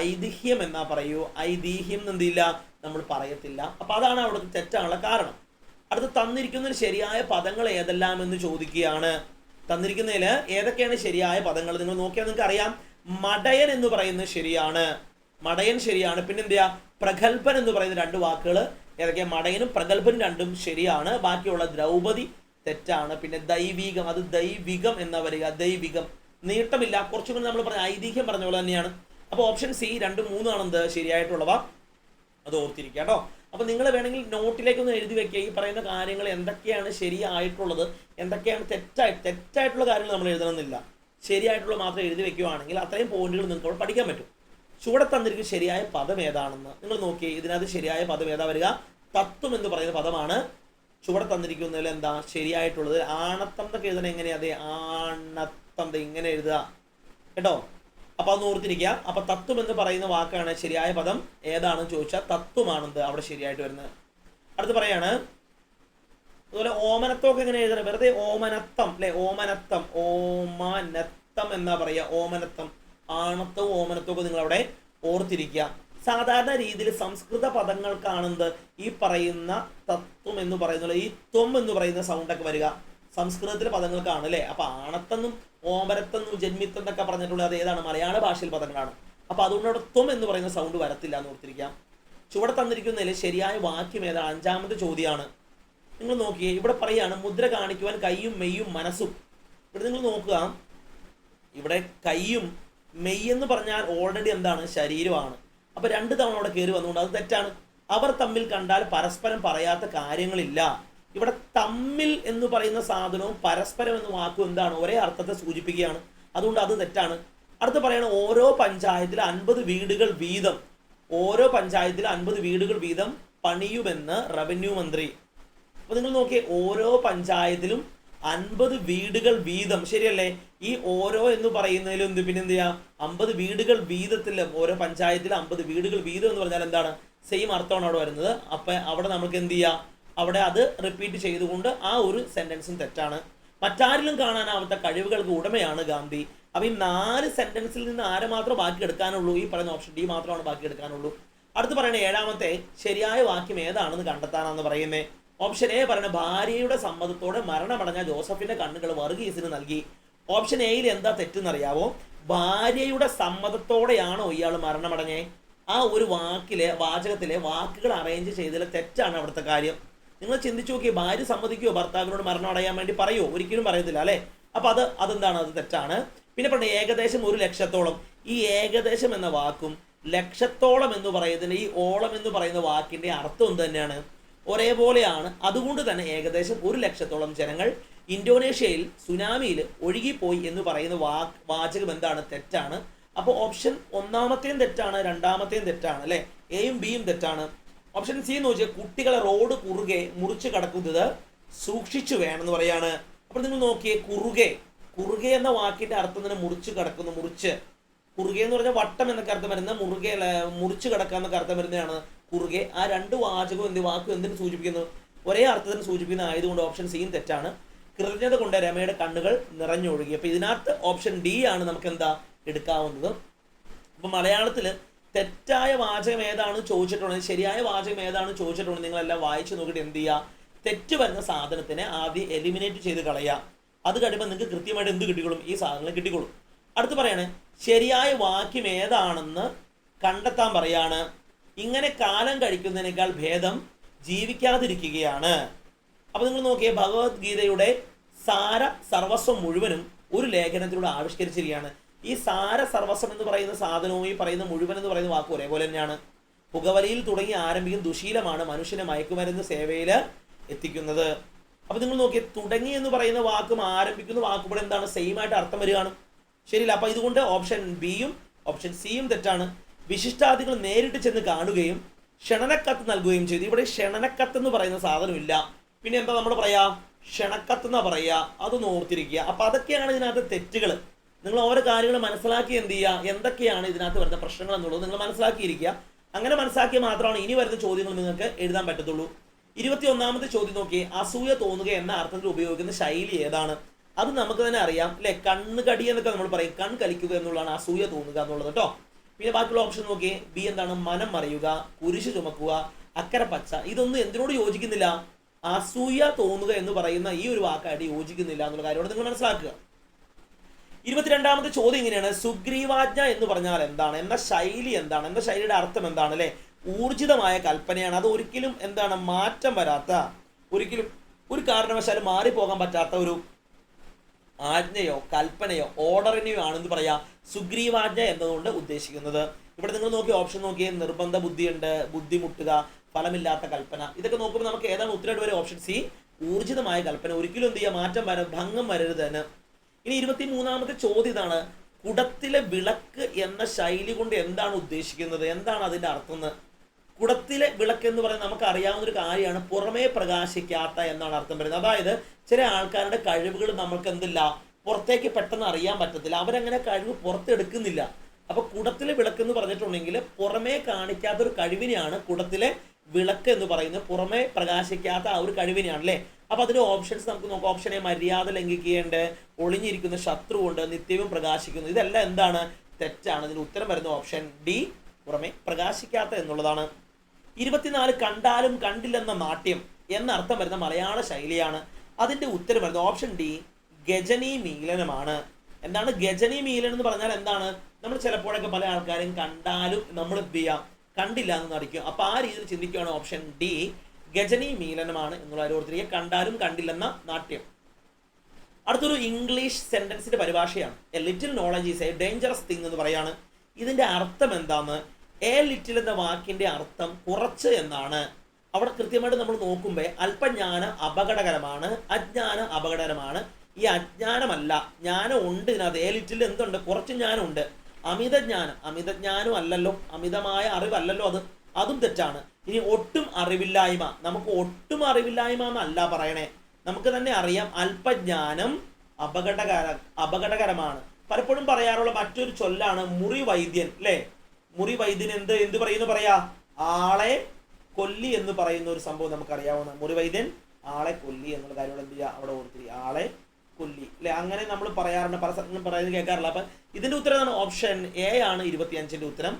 ഐതിഹ്യം എന്നാ പറയൂ. ഐതിഹ്യം എന്തില്ല, നമ്മൾ പറയത്തില്ല. അപ്പൊ അതാണ് അവിടുത്തെ തെറ്റാനുള്ള കാരണം. അടുത്ത് തന്നിരിക്കുന്നതിൽ ശരിയായ പദങ്ങൾ ഏതെല്ലാം എന്ന് ചോദിക്കുകയാണ്. തന്നിരിക്കുന്നതിൽ ഏതൊക്കെയാണ് ശരിയായ പദങ്ങൾ? നിങ്ങൾ നോക്കിയാൽ നിങ്ങൾക്ക് അറിയാം. മടയൻ എന്ന് പറയുന്നത് ശരിയാണ്. മടയൻ ശരിയാണ്. പിന്നെന്താ? പ്രഗത്ഭൻ എന്ന് പറയുന്ന 2 വാക്കുകൾ ഏതൊക്കെയാ? മടയനും പ്രഗത്ഭനും 2ഉം ശരിയാണ്. ബാക്കിയുള്ള ദ്രൗപദി തെറ്റാണ്. പിന്നെ ദൈവികം, അത് ദൈവികം എന്നാ വരിക. ദൈവികം നീട്ടമില്ല. കുറച്ചും കൂടി നമ്മൾ പറഞ്ഞ ഐതിഹ്യം പറഞ്ഞ പോലെ തന്നെയാണ്. അപ്പൊ ഓപ്ഷൻ സി 2, 3 ആണെന്ത് ശരിയായിട്ടുള്ളവ. അത് ഓർത്തിരിക്കുക കേട്ടോ. അപ്പൊ നിങ്ങൾ വേണമെങ്കിൽ നോട്ടിലേക്കൊന്ന് എഴുതി വെക്കുക. ഈ പറയുന്ന കാര്യങ്ങൾ എന്തൊക്കെയാണ് ശരിയായിട്ടുള്ളത്, എന്തൊക്കെയാണ് തെറ്റായിട്ടുള്ള കാര്യങ്ങൾ നമ്മൾ എഴുതണമെന്നില്ല. ശരിയായിട്ടുള്ള മാത്രം എഴുതി വെക്കുകയാണെങ്കിൽ അത്രയും പോയിന്റുകൾ നിങ്ങൾക്ക് അവിടെ പഠിക്കാൻ പറ്റും. ചുവടെ തന്നിരിക്കുന്ന ശരിയായ പദം ഏതാണെന്ന് നിങ്ങൾ നോക്കി. ഇതിനകത്ത് ശരിയായ പദം ഏതാ വരിക? തത്വം എന്ന് പറയുന്ന പദമാണ് ചുവടെ തന്നിരിക്കുന്നതിൽ എന്താ ശരിയായിട്ടുള്ളത്. ആണത്തം എന്നൊക്കെ എഴുതണം. എങ്ങനെയാ? അതെ, ആണത്തം ഇങ്ങനെ എഴുതുക കേട്ടോ. അപ്പൊ അത് ഓർത്തിരിക്കുക. അപ്പൊ തത്വം എന്ന് പറയുന്ന വാക്കാണ് ശരിയായ പദം. ഏതാണെന്ന് ചോദിച്ചാൽ തത്വമാണെന്ത് അവിടെ ശരിയായിട്ട് വരുന്നത്. അടുത്ത് പറയാണ് അതുപോലെ ഓമനത്വമൊക്കെ എങ്ങനെ എഴുതണം? വെറുതെ ഓമനത്തം, അല്ലെ? ഓമനത്തം, ഓമനത്തം എന്നാ പറയുക. ഓമനത്തം, ആണത്തവും ഓമനത്വവും ഒക്കെ നിങ്ങൾ അവിടെ ഓർത്തിരിക്കുക. സാധാരണ രീതിയിൽ സംസ്കൃത പദങ്ങൾക്കാണെന്ത് ഈ പറയുന്ന തത്വം എന്ന് പറയുന്നത്, ഈ ത്വം എന്ന് പറയുന്ന സൗണ്ടൊക്കെ വരിക സംസ്കൃതത്തിലെ പദങ്ങൾക്കാണ്, അല്ലെ? അപ്പൊ ആണത്തെന്നും ഓമരത്തെന്നും ജന്മിത്തം എന്നൊക്കെ പറഞ്ഞിട്ടുള്ളത് അത് ഏതാണ്? മലയാള ഭാഷയിൽ പദങ്ങളാണ്. അപ്പൊ അതുകൊണ്ട് അവിടെ ത്വം എന്ന് പറയുന്ന സൗണ്ട് വരത്തില്ല എന്ന് ഓർത്തിരിക്കാം. ചുവടെ തന്നിരിക്കുന്നതിൽ ശരിയായ വാക്യം ഏതാണ്? 5ാമത്തെ ചോദ്യമാണ്. നിങ്ങൾ നോക്കിയേ. ഇവിടെ പറയാണ് മുദ്ര കാണിക്കുവാൻ കൈയും മെയ്യും മനസ്സും. ഇവിടെ നിങ്ങൾ നോക്കുക. ഇവിടെ കൈയും മെയ് എന്ന് പറഞ്ഞാൽ ഓൾറെഡി എന്താണ്? ശരീരമാണ്. അപ്പൊ 2 തവണ അവിടെ കയറി വന്നുകൊണ്ട് അത് തെറ്റാണ്. അവർ തമ്മിൽ കണ്ടാൽ പരസ്പരം പറയാത്ത കാര്യങ്ങളില്ല. ഇവിടെ തമ്മിൽ എന്ന് പറയുന്ന സാധനവും പരസ്പരം എന്ന വാക്കും എന്താണ്? ഒരേ അർത്ഥത്തെ സൂചിപ്പിക്കുകയാണ്. അതുകൊണ്ട് അത് തെറ്റാണ്. അടുത്ത് പറയണം ഓരോ പഞ്ചായത്തിൽ 50 വീടുകൾ വീതം, ഓരോ പഞ്ചായത്തിൽ 50 വീടുകൾ വീതം പണിയുമെന്ന് റവന്യൂ മന്ത്രി. അപ്പൊ നിങ്ങൾ നോക്കിയേ. ഓരോ പഞ്ചായത്തിലും 50 വീടുകൾ വീതം, ശരിയല്ലേ? ഈ ഓരോ എന്ന് പറയുന്നതിലും എന്ത് പിന്നെ എന്ത് ചെയ്യാം? 50 വീടുകൾ വീതത്തിൽ, ഓരോ പഞ്ചായത്തിൽ 50 വീടുകൾ വീതം എന്ന് പറഞ്ഞാൽ എന്താണ്? സെയിം അർത്ഥമാണ് അവിടെ വരുന്നത്. അപ്പൊ അവിടെ നമുക്ക് എന്ത് ചെയ്യാം? അവിടെ അത് റിപ്പീറ്റ് ചെയ്തുകൊണ്ട് ആ ഒരു സെന്റൻസും തെറ്റാണ്. മറ്റാരിലും കാണാനാവാത്ത കഴിവുകൾക്ക് ഉടമയാണ് ഗാന്ധി. അപ്പൊ ഈ 4 സെന്റൻസിൽ നിന്ന് ആരെ മാത്രം ബാക്കി എടുക്കാനുള്ളൂ? ഈ പറയുന്ന ഓപ്ഷൻ ഡി മാത്രമാണ് ബാക്കി എടുക്കാനുള്ളൂ. അടുത്ത് പറയണ ഏഴാമത്തെ ശരിയായ വാക്യം ഏതാണെന്ന് കണ്ടെത്താനാണെന്ന് പറയുന്നത്. ഓപ്ഷൻ എ പറയണ ഭാര്യയുടെ സമ്മതത്തോടെ മരണമടഞ്ഞ ജോസഫിന്റെ കണ്ണുകൾ വർഗീസിന് നൽകി. ഓപ്ഷൻ എയിൽ എന്താ തെറ്റെന്നറിയാവോ? ഭാര്യയുടെ സമ്മതത്തോടെയാണോ ഇയാൾ മരണമടഞ്ഞേ? ആ ഒരു വാചകത്തിലെ വാക്കുകൾ അറേഞ്ച് ചെയ്തതിൽ തെറ്റാണ് അവിടുത്തെ കാര്യം. നിങ്ങൾ ചിന്തിച്ചു നോക്കിയേ, ഭാര്യ സമ്മതിക്കുമോ ഭർത്താവിനോട് മരണം അടയാൻ വേണ്ടി? പറയുമോ? ഒരിക്കലും പറയത്തില്ല അല്ലേ. അപ്പൊ അതെന്താണ്? അത് തെറ്റാണ്. പിന്നെ പറഞ്ഞ ഏകദേശം 1 ലക്ഷത്തോളം. ഈ ഏകദേശം എന്ന വാക്കും ലക്ഷത്തോളം എന്ന് പറയുന്നതിന് ഈ ഓളം എന്ന് പറയുന്ന വാക്കിന്റെ അർത്ഥം എന്ത് തന്നെയാണ്? ഒരേപോലെയാണ്. അതുകൊണ്ട് തന്നെ ഏകദേശം 1 ലക്ഷത്തോളം ജനങ്ങൾ ഇന്തോനേഷ്യയിൽ സുനാമിയിൽ ഒഴുകിപ്പോയി എന്ന് പറയുന്ന വാചകം എന്താണ്? തെറ്റാണ്. അപ്പോൾ ഓപ്ഷൻ ഒന്നാമത്തെയും തെറ്റാണ്, രണ്ടാമത്തെയും തെറ്റാണ് അല്ലെ. എയും ബിയും തെറ്റാണ്. ഓപ്ഷൻ സി എന്ന് വെച്ചാൽ കുട്ടികളെ റോഡ് കുറുകെ മുറിച്ച് കടക്കുന്നത് സൂക്ഷിച്ചു വേണമെന്ന് പറയാണ്. അപ്പോൾ നിങ്ങൾ നോക്കിയേ, കുറുകെ എന്ന വാക്കിന്റെ അർത്ഥം തന്നെ മുറിച്ച് കടക്കുന്നു. കുറുകെ എന്ന് പറഞ്ഞാൽ വട്ടം എന്നൊക്കെ അർത്ഥം വരുന്ന, മുറിച്ച് കടക്കുക എന്നൊക്കെ അർത്ഥം വരുന്നതാണ് കുറുകെ. ആ രണ്ട് വാചകവും വാക്കും എന്തിനു സൂചിപ്പിക്കുന്നു? ഒരേ അർത്ഥത്തിന് സൂചിപ്പിക്കുന്ന ആയതുകൊണ്ട് ഓപ്ഷൻ സിയും തെറ്റാണ്. കൃതജ്ഞത കൊണ്ട് രമയുടെ കണ്ണുകൾ നിറഞ്ഞൊഴുകി. അപ്പൊ ഇതിനകത്ത് ഓപ്ഷൻ ഡി ആണ് നമുക്ക് എന്താ എടുക്കാവുന്നത്. അപ്പൊ മലയാളത്തിൽ തെറ്റായ വാചകം ഏതാണ് ചോദിച്ചിട്ടുള്ളത്, ശരിയായ വാചകം ഏതാണ് ചോദിച്ചിട്ടുള്ളത്, നിങ്ങളെല്ലാം വായിച്ചു നോക്കിയിട്ട് എന്ത് ചെയ്യുക? തെറ്റ് വരുന്ന സാധനത്തിനെ ആദ്യം എലിമിനേറ്റ് ചെയ്ത് കളയുക. അത് കഴിയുമ്പോൾ നിങ്ങൾക്ക് കൃത്യമായിട്ട് എന്ത് കിട്ടിക്കോളും? ഈ സാധനങ്ങൾ കിട്ടിക്കോളും. അടുത്ത് പറയാണ് ശരിയായ വാക്യം ഏതാണെന്ന് കണ്ടെത്താൻ പറയാണ്. ഇങ്ങനെ കാലം കഴിക്കുന്നതിനേക്കാൾ ഭേദം ജീവിക്കാതിരിക്കുകയാണ്. അപ്പൊ നിങ്ങൾ നോക്കിയേ, ഭഗവത്ഗീതയുടെ സാര സർവസ്വം മുഴുവനും ഒരു ലേഖനത്തിലൂടെ ആവിഷ്കരിച്ചിരിക്കുകയാണ്. ഈ സാര സർവസ്വം എന്ന് പറയുന്ന സാധനവും ഈ പറയുന്ന മുഴുവൻ എന്ന് പറയുന്ന വാക്കും ഒരേപോലെ തന്നെയാണ്. പുകവലിയിൽ തുടങ്ങി ആരംഭിക്കുന്ന ദുശീലമാണ് മനുഷ്യനെ മയക്കുമരുന്ന് സേവയിൽ എത്തിക്കുന്നത്. അപ്പൊ നിങ്ങൾ നോക്കിയേ, തുടങ്ങി എന്ന് പറയുന്ന വാക്കും ആരംഭിക്കുന്ന വാക്കും കൂടെ എന്താണ്? സെയിം ആയിട്ട് അർത്ഥം വരികയാണ്. ശരിയല്ല. അപ്പൊ ഇതുകൊണ്ട് ഓപ്ഷൻ ബിയും ഓപ്ഷൻ സിയും തെറ്റാണ്. വിശിഷ്ടാദികൾ നേരിട്ട് ചെന്ന് കാണുകയും ക്ഷണനക്കത്ത് നൽകുകയും ചെയ്തു. ഇവിടെ ക്ഷണനക്കത്ത് എന്ന് പറയുന്ന സാധനമില്ല. പിന്നെ എന്താ നമ്മൾ പറയാ? ക്ഷണക്കത്ത് എന്നാ പറയാ. അതൊന്ന് ഓർത്തിരിക്കുക. അപ്പൊ അതൊക്കെയാണ് ഇതിനകത്ത് തെറ്റുകൾ. നിങ്ങൾ ഓരോ കാര്യങ്ങൾ മനസ്സിലാക്കി എന്ത് ചെയ്യുക, എന്തൊക്കെയാണ് ഇതിനകത്ത് വരുന്ന പ്രശ്നങ്ങൾ എന്നുള്ളത് നിങ്ങൾ മനസ്സിലാക്കിയിരിക്കുക. അങ്ങനെ മനസ്സിലാക്കിയാൽ മാത്രമാണ് ഇനി വരുന്ന ചോദ്യങ്ങൾ നിങ്ങൾക്ക് എഴുതാൻ പറ്റത്തുള്ളൂ. 21ാമത്തെ ചോദ്യം നോക്കി, അസൂയ തോന്നുക എന്ന അർത്ഥത്തിൽ ഉപയോഗിക്കുന്ന ശൈലി ഏതാണ്? അത് നമുക്ക് തന്നെ അറിയാം അല്ലെ. കണ്ണുകടി എന്നൊക്കെ നമ്മൾ പറയും. കലിക്കുക എന്നുള്ളതാണ് അസൂയ തോന്നുക എന്നുള്ളത് കേട്ടോ. പിന്നെ ബാക്കിയുള്ള ഓപ്ഷൻ നോക്കി, ബി എന്താണ്? മനം മറിയുക, കുരിശ് ചുമക്കുക, അക്കരെ പച്ച. ഇതൊന്നും എന്തിനോട് യോജിക്കുന്നില്ല? അസൂയ തോന്നുക എന്ന് പറയുന്ന ഈ ഒരു വാക്കായിട്ട് യോജിക്കുന്നില്ല എന്നുള്ള കാര്യത്തോടെ നിങ്ങൾ മനസ്സിലാക്കുക. 22ാമത്തെ ചോദ്യം ഇങ്ങനെയാണ്, സുഗ്രീവാജ്ഞ എന്ന് പറഞ്ഞാൽ എന്താണ്? എന്ന ശൈലി എന്താണ്? എന്ന ശൈലിയുടെ അർത്ഥം എന്താണ് അല്ലെ? ഊർജിതമായ കൽപ്പനയാണ്. അത് ഒരിക്കലും എന്താണ്? മാറ്റം വരാത്ത, ഒരിക്കലും ഒരു കാരണവശാലും മാറിപ്പോകാൻ പറ്റാത്ത ഒരു ആജ്ഞയോ കൽപ്പനയോ ഓർഡറിനെയോ ആണെന്ന് പറയാ സുഗ്രീവാജ്ഞ എന്നതുകൊണ്ട് ഉദ്ദേശിക്കുന്നത്. ഇവിടെ നിങ്ങൾ നോക്കി ഓപ്ഷൻ നോക്കിയേ, നിർബന്ധ ബുദ്ധിയുണ്ട്, ബുദ്ധിമുട്ടുക, ഫലമില്ലാത്ത കൽപ്പന. ഇതൊക്കെ നോക്കുമ്പോൾ നമുക്ക് ഏതാണ് ഉത്തരമായിട്ട് വരെ? ഓപ്ഷൻ സി, ഊർജിതമായ കൽപ്പന. ഒരിക്കലും എന്ത് ചെയ്യുക? മാറ്റം ഭംഗം വരരുത് എന്ന്. ഇനി 23ാമത്തെ ചോദ്യം ഇതാണ്, കുടത്തിലെ വിളക്ക് എന്ന ശൈലി കൊണ്ട് എന്താണ് ഉദ്ദേശിക്കുന്നത്? എന്താണ് അതിന്റെ അർത്ഥം? കുടത്തിലെ വിളക്ക് എന്ന് പറയുന്നത് നമുക്ക് അറിയാവുന്ന ഒരു കാര്യമാണ്. പുറമേ പ്രകാശിക്കാത്ത എന്നാണ് അർത്ഥം വരുന്നത്. അതായത് ചില ആൾക്കാരുടെ കഴിവുകൾ നമുക്ക് എന്തില്ല, പുറത്തേക്ക് പെട്ടെന്ന് അറിയാൻ പറ്റത്തില്ല. അവരങ്ങനെ കഴിവ് പുറത്തെടുക്കുന്നില്ല. അപ്പൊ കുടത്തിലെ വിളക്ക് എന്ന് പറഞ്ഞിട്ടുണ്ടെങ്കിൽ പുറമേ കാണിക്കാത്ത ഒരു കഴിവിനെയാണ് കുടത്തിലെ വിളക്ക് എന്ന് പറയുന്നത്. പുറമേ പ്രകാശിക്കാത്ത ആ ഒരു കഴിവിനെയാണ് അല്ലേ. അപ്പൊ അതിന്റെ ഓപ്ഷൻസ് നമുക്ക് നോക്കാം. ഓപ്ഷൻ എ, മര്യാദ ലംഘിക്കേണ്ട, ഒളിഞ്ഞിരിക്കുന്ന ശത്രു കൊണ്ട് നിത്യവും പ്രകാശിക്കുന്നു. ഇതെല്ലാം എന്താണ്? തെറ്റാണ്. ഇതിന് ഉത്തരം വരുന്ന ഓപ്ഷൻ ഡി, പുറമേ പ്രകാശിക്കാത്ത എന്നുള്ളതാണ്. 24, കണ്ടാലും കണ്ടില്ലെന്ന നാട്യം എന്ന അർത്ഥം വരുന്ന മലയാള ശൈലിയാണ്. അതിന്റെ ഉത്തരം വരുന്നത് ഓപ്ഷൻ ഡി, ഗജനി മീലനമാണ്. എന്താണ് ഗജനി മീലനം എന്ന് പറഞ്ഞാൽ? എന്താണ്? നമ്മൾ ചിലപ്പോഴൊക്കെ പല ആൾക്കാരും കണ്ടാലും നമ്മൾ എന്ത് ചെയ്യാം, കണ്ടില്ല എന്ന് നടിക്കും. അപ്പൊ ആ രീതിയിൽ ചിന്തിക്കുകയാണ്. ഓപ്ഷൻ ഡി, ഗജനി മീലനമാണ് എന്നുള്ള ഓർത്തിരിക്കുക. കണ്ടാലും കണ്ടില്ലെന്ന നാട്യം. അടുത്തൊരു ഇംഗ്ലീഷ് സെന്റൻസിന്റെ പരിഭാഷയാണ്. A little knowledge is a dangerous thing എന്ന് പറയാണ്. ഇതിന്റെ അർത്ഥം എന്താന്ന്? എ ലിറ്റിൽ എന്ന വാക്കിന്റെ അർത്ഥം കുറച്ച് എന്നാണ്. അവിടെ കൃത്യമായിട്ട് നമ്മൾ നോക്കുമ്പോൾ അല്പജ്ഞാനം അപകടകരമാണ്, അജ്ഞാനം അപകടകരമാണ്. ഈ അജ്ഞാനമല്ല, ജ്ഞാനം ഉണ്ട് ഇതിനകത്ത്. എ ലിറ്റിൽ എന്തുണ്ട്? കുറച്ച് ജ്ഞാനം ഉണ്ട്. അമിതജ്ഞാനം അല്ലല്ലോ, അമിതമായ അറിവല്ലല്ലോ അതും തെറ്റാണ്. ഇനി ഒട്ടും അറിവില്ലായ്മ, നമുക്ക് ഒട്ടും അറിവില്ലായ്മ എന്നല്ല പറയണേ. നമുക്ക് തന്നെ അറിയാം അല്പജ്ഞാനം അപകടകരമാണ്. പലപ്പോഴും പറയാറുള്ള മറ്റൊരു ചൊല്ലാണ് മുറി വൈദ്യൻ അല്ലേ. മുറി വൈദ്യൻ എന്ത് പറയുന്നു പറയാ? ആളെ കൊല്ലി എന്ന് പറയുന്ന ഒരു സംഭവം നമുക്കറിയാവുന്ന. മുറി വൈദ്യൻ ആളെ കൊല്ലി എന്നുള്ള കാര്യങ്ങൾ എന്ത് ചെയ്യുക? അവിടെ ഓർത്തിരി, ആളെ കൊല്ലി അല്ലെ. അങ്ങനെ നമ്മൾ പറയാറുണ്ട്, പല സ്ഥലങ്ങളും പറയുന്നത് കേൾക്കാറില്ല. അപ്പൊ ഇതിന്റെ ഉത്തരം ഓപ്ഷൻ എ ആണ് 25ന്റെ ഉത്തരം.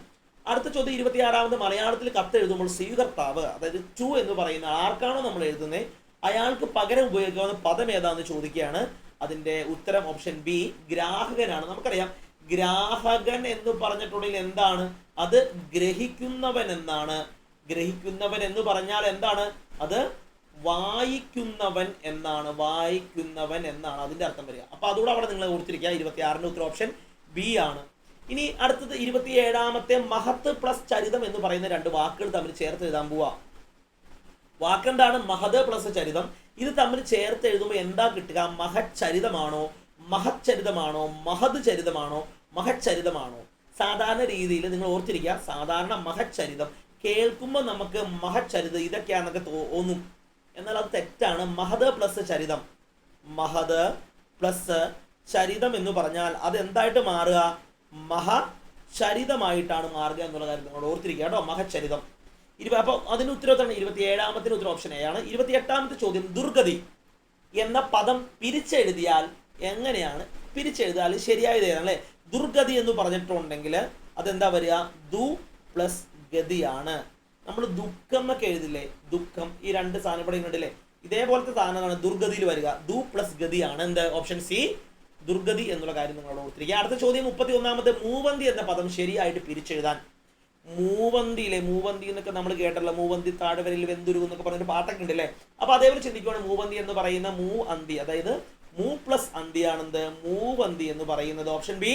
അടുത്ത ചോദ്യം 26ാമത്, മലയാളത്തിൽ കത്ത് എഴുതുമ്പോൾ സ്വീകർത്താവ്, അതായത് ടു എന്ന് പറയുന്ന ആർക്കാണോ നമ്മൾ എഴുതുന്നത് അയാൾക്ക് പകരം ഉപയോഗിക്കാവുന്ന പദം ഏതാണെന്ന് ചോദിക്കുകയാണ്. അതിന്റെ ഉത്തരം ഓപ്ഷൻ ബി, ഗ്രാഹകനാണ്. നമുക്കറിയാം ഗ്രാഹകൻ എന്ന് പറഞ്ഞിട്ടുണ്ടെങ്കിൽ എന്താണ്? അത് ഗ്രഹിക്കുന്നവൻ എന്നാണ്. ഗ്രഹിക്കുന്നവൻ എന്ന് പറഞ്ഞാൽ എന്താണ്? അത് വായിക്കുന്നവൻ എന്നാണ്. വായിക്കുന്നവൻ എന്നാണ് അതിന്റെ അർത്ഥം വരിക. അപ്പൊ അതുകൂടെ അവിടെ നിങ്ങൾ ഓർത്തിരിക്കുക. 26ന്റെ ഉത്തരം ഓപ്ഷൻ ബി ആണ്. ഇനി അടുത്തത് 27ാമത്തെ, മഹത്ത് പ്ലസ് ചരിതം എന്ന് പറയുന്ന രണ്ട് വാക്കുകൾ തമ്മിൽ ചേർത്ത് എഴുതാൻ പോവാ. വാക്കെന്താണ്? മഹത് പ്ലസ് ചരിതം. ഇത് തമ്മിൽ ചേർത്ത് എഴുതുമ്പോൾ എന്താ കിട്ടുക? മഹച്ചരിതമാണോ, മഹച്ചരിതമാണോ, മഹത് ചരിതമാണോ, മഹച്ചരിതമാണോ? സാധാരണ രീതിയിൽ നിങ്ങൾ ഓർത്തിരിക്കുക, സാധാരണ മഹച്ചരിതം കേൾക്കുമ്പോൾ നമുക്ക് മഹച്ചരിതം ഇതൊക്കെയാണെന്നൊക്കെ തോന്നും. എന്നാൽ അത് തെറ്റാണ്. മഹത് പ്ലസ് ചരിതം, മഹത് പ്ലസ് ചരിതം എന്ന് പറഞ്ഞാൽ അത് എന്തായിട്ട് മാറുക? മഹചരിതമായിട്ടാണ് മാറുക എന്നുള്ള കാര്യം നിങ്ങൾ ഓർത്തിരിക്കുക കേട്ടോ. മഹചരിതം. അപ്പോൾ അതിന് ഉത്തരവാണ് 27ാമത്തിന് ഉത്തരം ഓപ്ഷൻ എ ആണ്. 28ാമത്തെ ചോദ്യം, ദുർഗതി എന്ന പദം പിരിച്ചെഴുതിയാൽ എങ്ങനെയാണ് പിരിച്ചെഴുതിയാൽ ശരിയായത് ഏതാണ്? അല്ലേ, ദുർഗതി എന്ന് പറഞ്ഞിട്ടുണ്ടെങ്കിൽ അതെന്താ വരിക? ദു പ്ലസ് ഗതിയാണ്. നമ്മൾ ദുഃഖം എന്നൊക്കെ എഴുതില്ലേ, ദുഃഖം, ഈ രണ്ട് സാധനം ഇവിടെ ഇങ്ങോട്ടില്ലേ, ഇതേപോലത്തെ സാധനമാണ് ദുർഗതിയിൽ വരിക. ദു പ്ലസ് ഗതിയാണ് എന്ത്? ഓപ്ഷൻ സി, ദുർഗതി എന്നുള്ള കാര്യം നിങ്ങളോട് ഓർത്തിരിക്കുക. അടുത്ത ചോദ്യം 31ാമത്തെ, മൂവന്തി എന്ന പദം ശരിയായിട്ട് പിരിച്ചെഴുതാൻ. മൂവന്തിയിലെ, മൂവന്തി എന്നൊക്കെ നമ്മൾ കേട്ടല്ലോ, മൂവന്തി താഴ്വരയിൽ വെന്തുരുകും എന്നൊക്കെ പറഞ്ഞൊരു പാട്ടൊക്കെ ഉണ്ടല്ലേ. അപ്പൊ അതേപോലെ ചിന്തിക്കുവാണ്, മൂവന്തി എന്ന് പറയുന്ന മൂ അന്തി, അതായത് മൂ പ്ലസ് അന്തിയാണെന്ത്? മൂവന്തി എന്ന് പറയുന്നത്. ഓപ്ഷൻ ബി,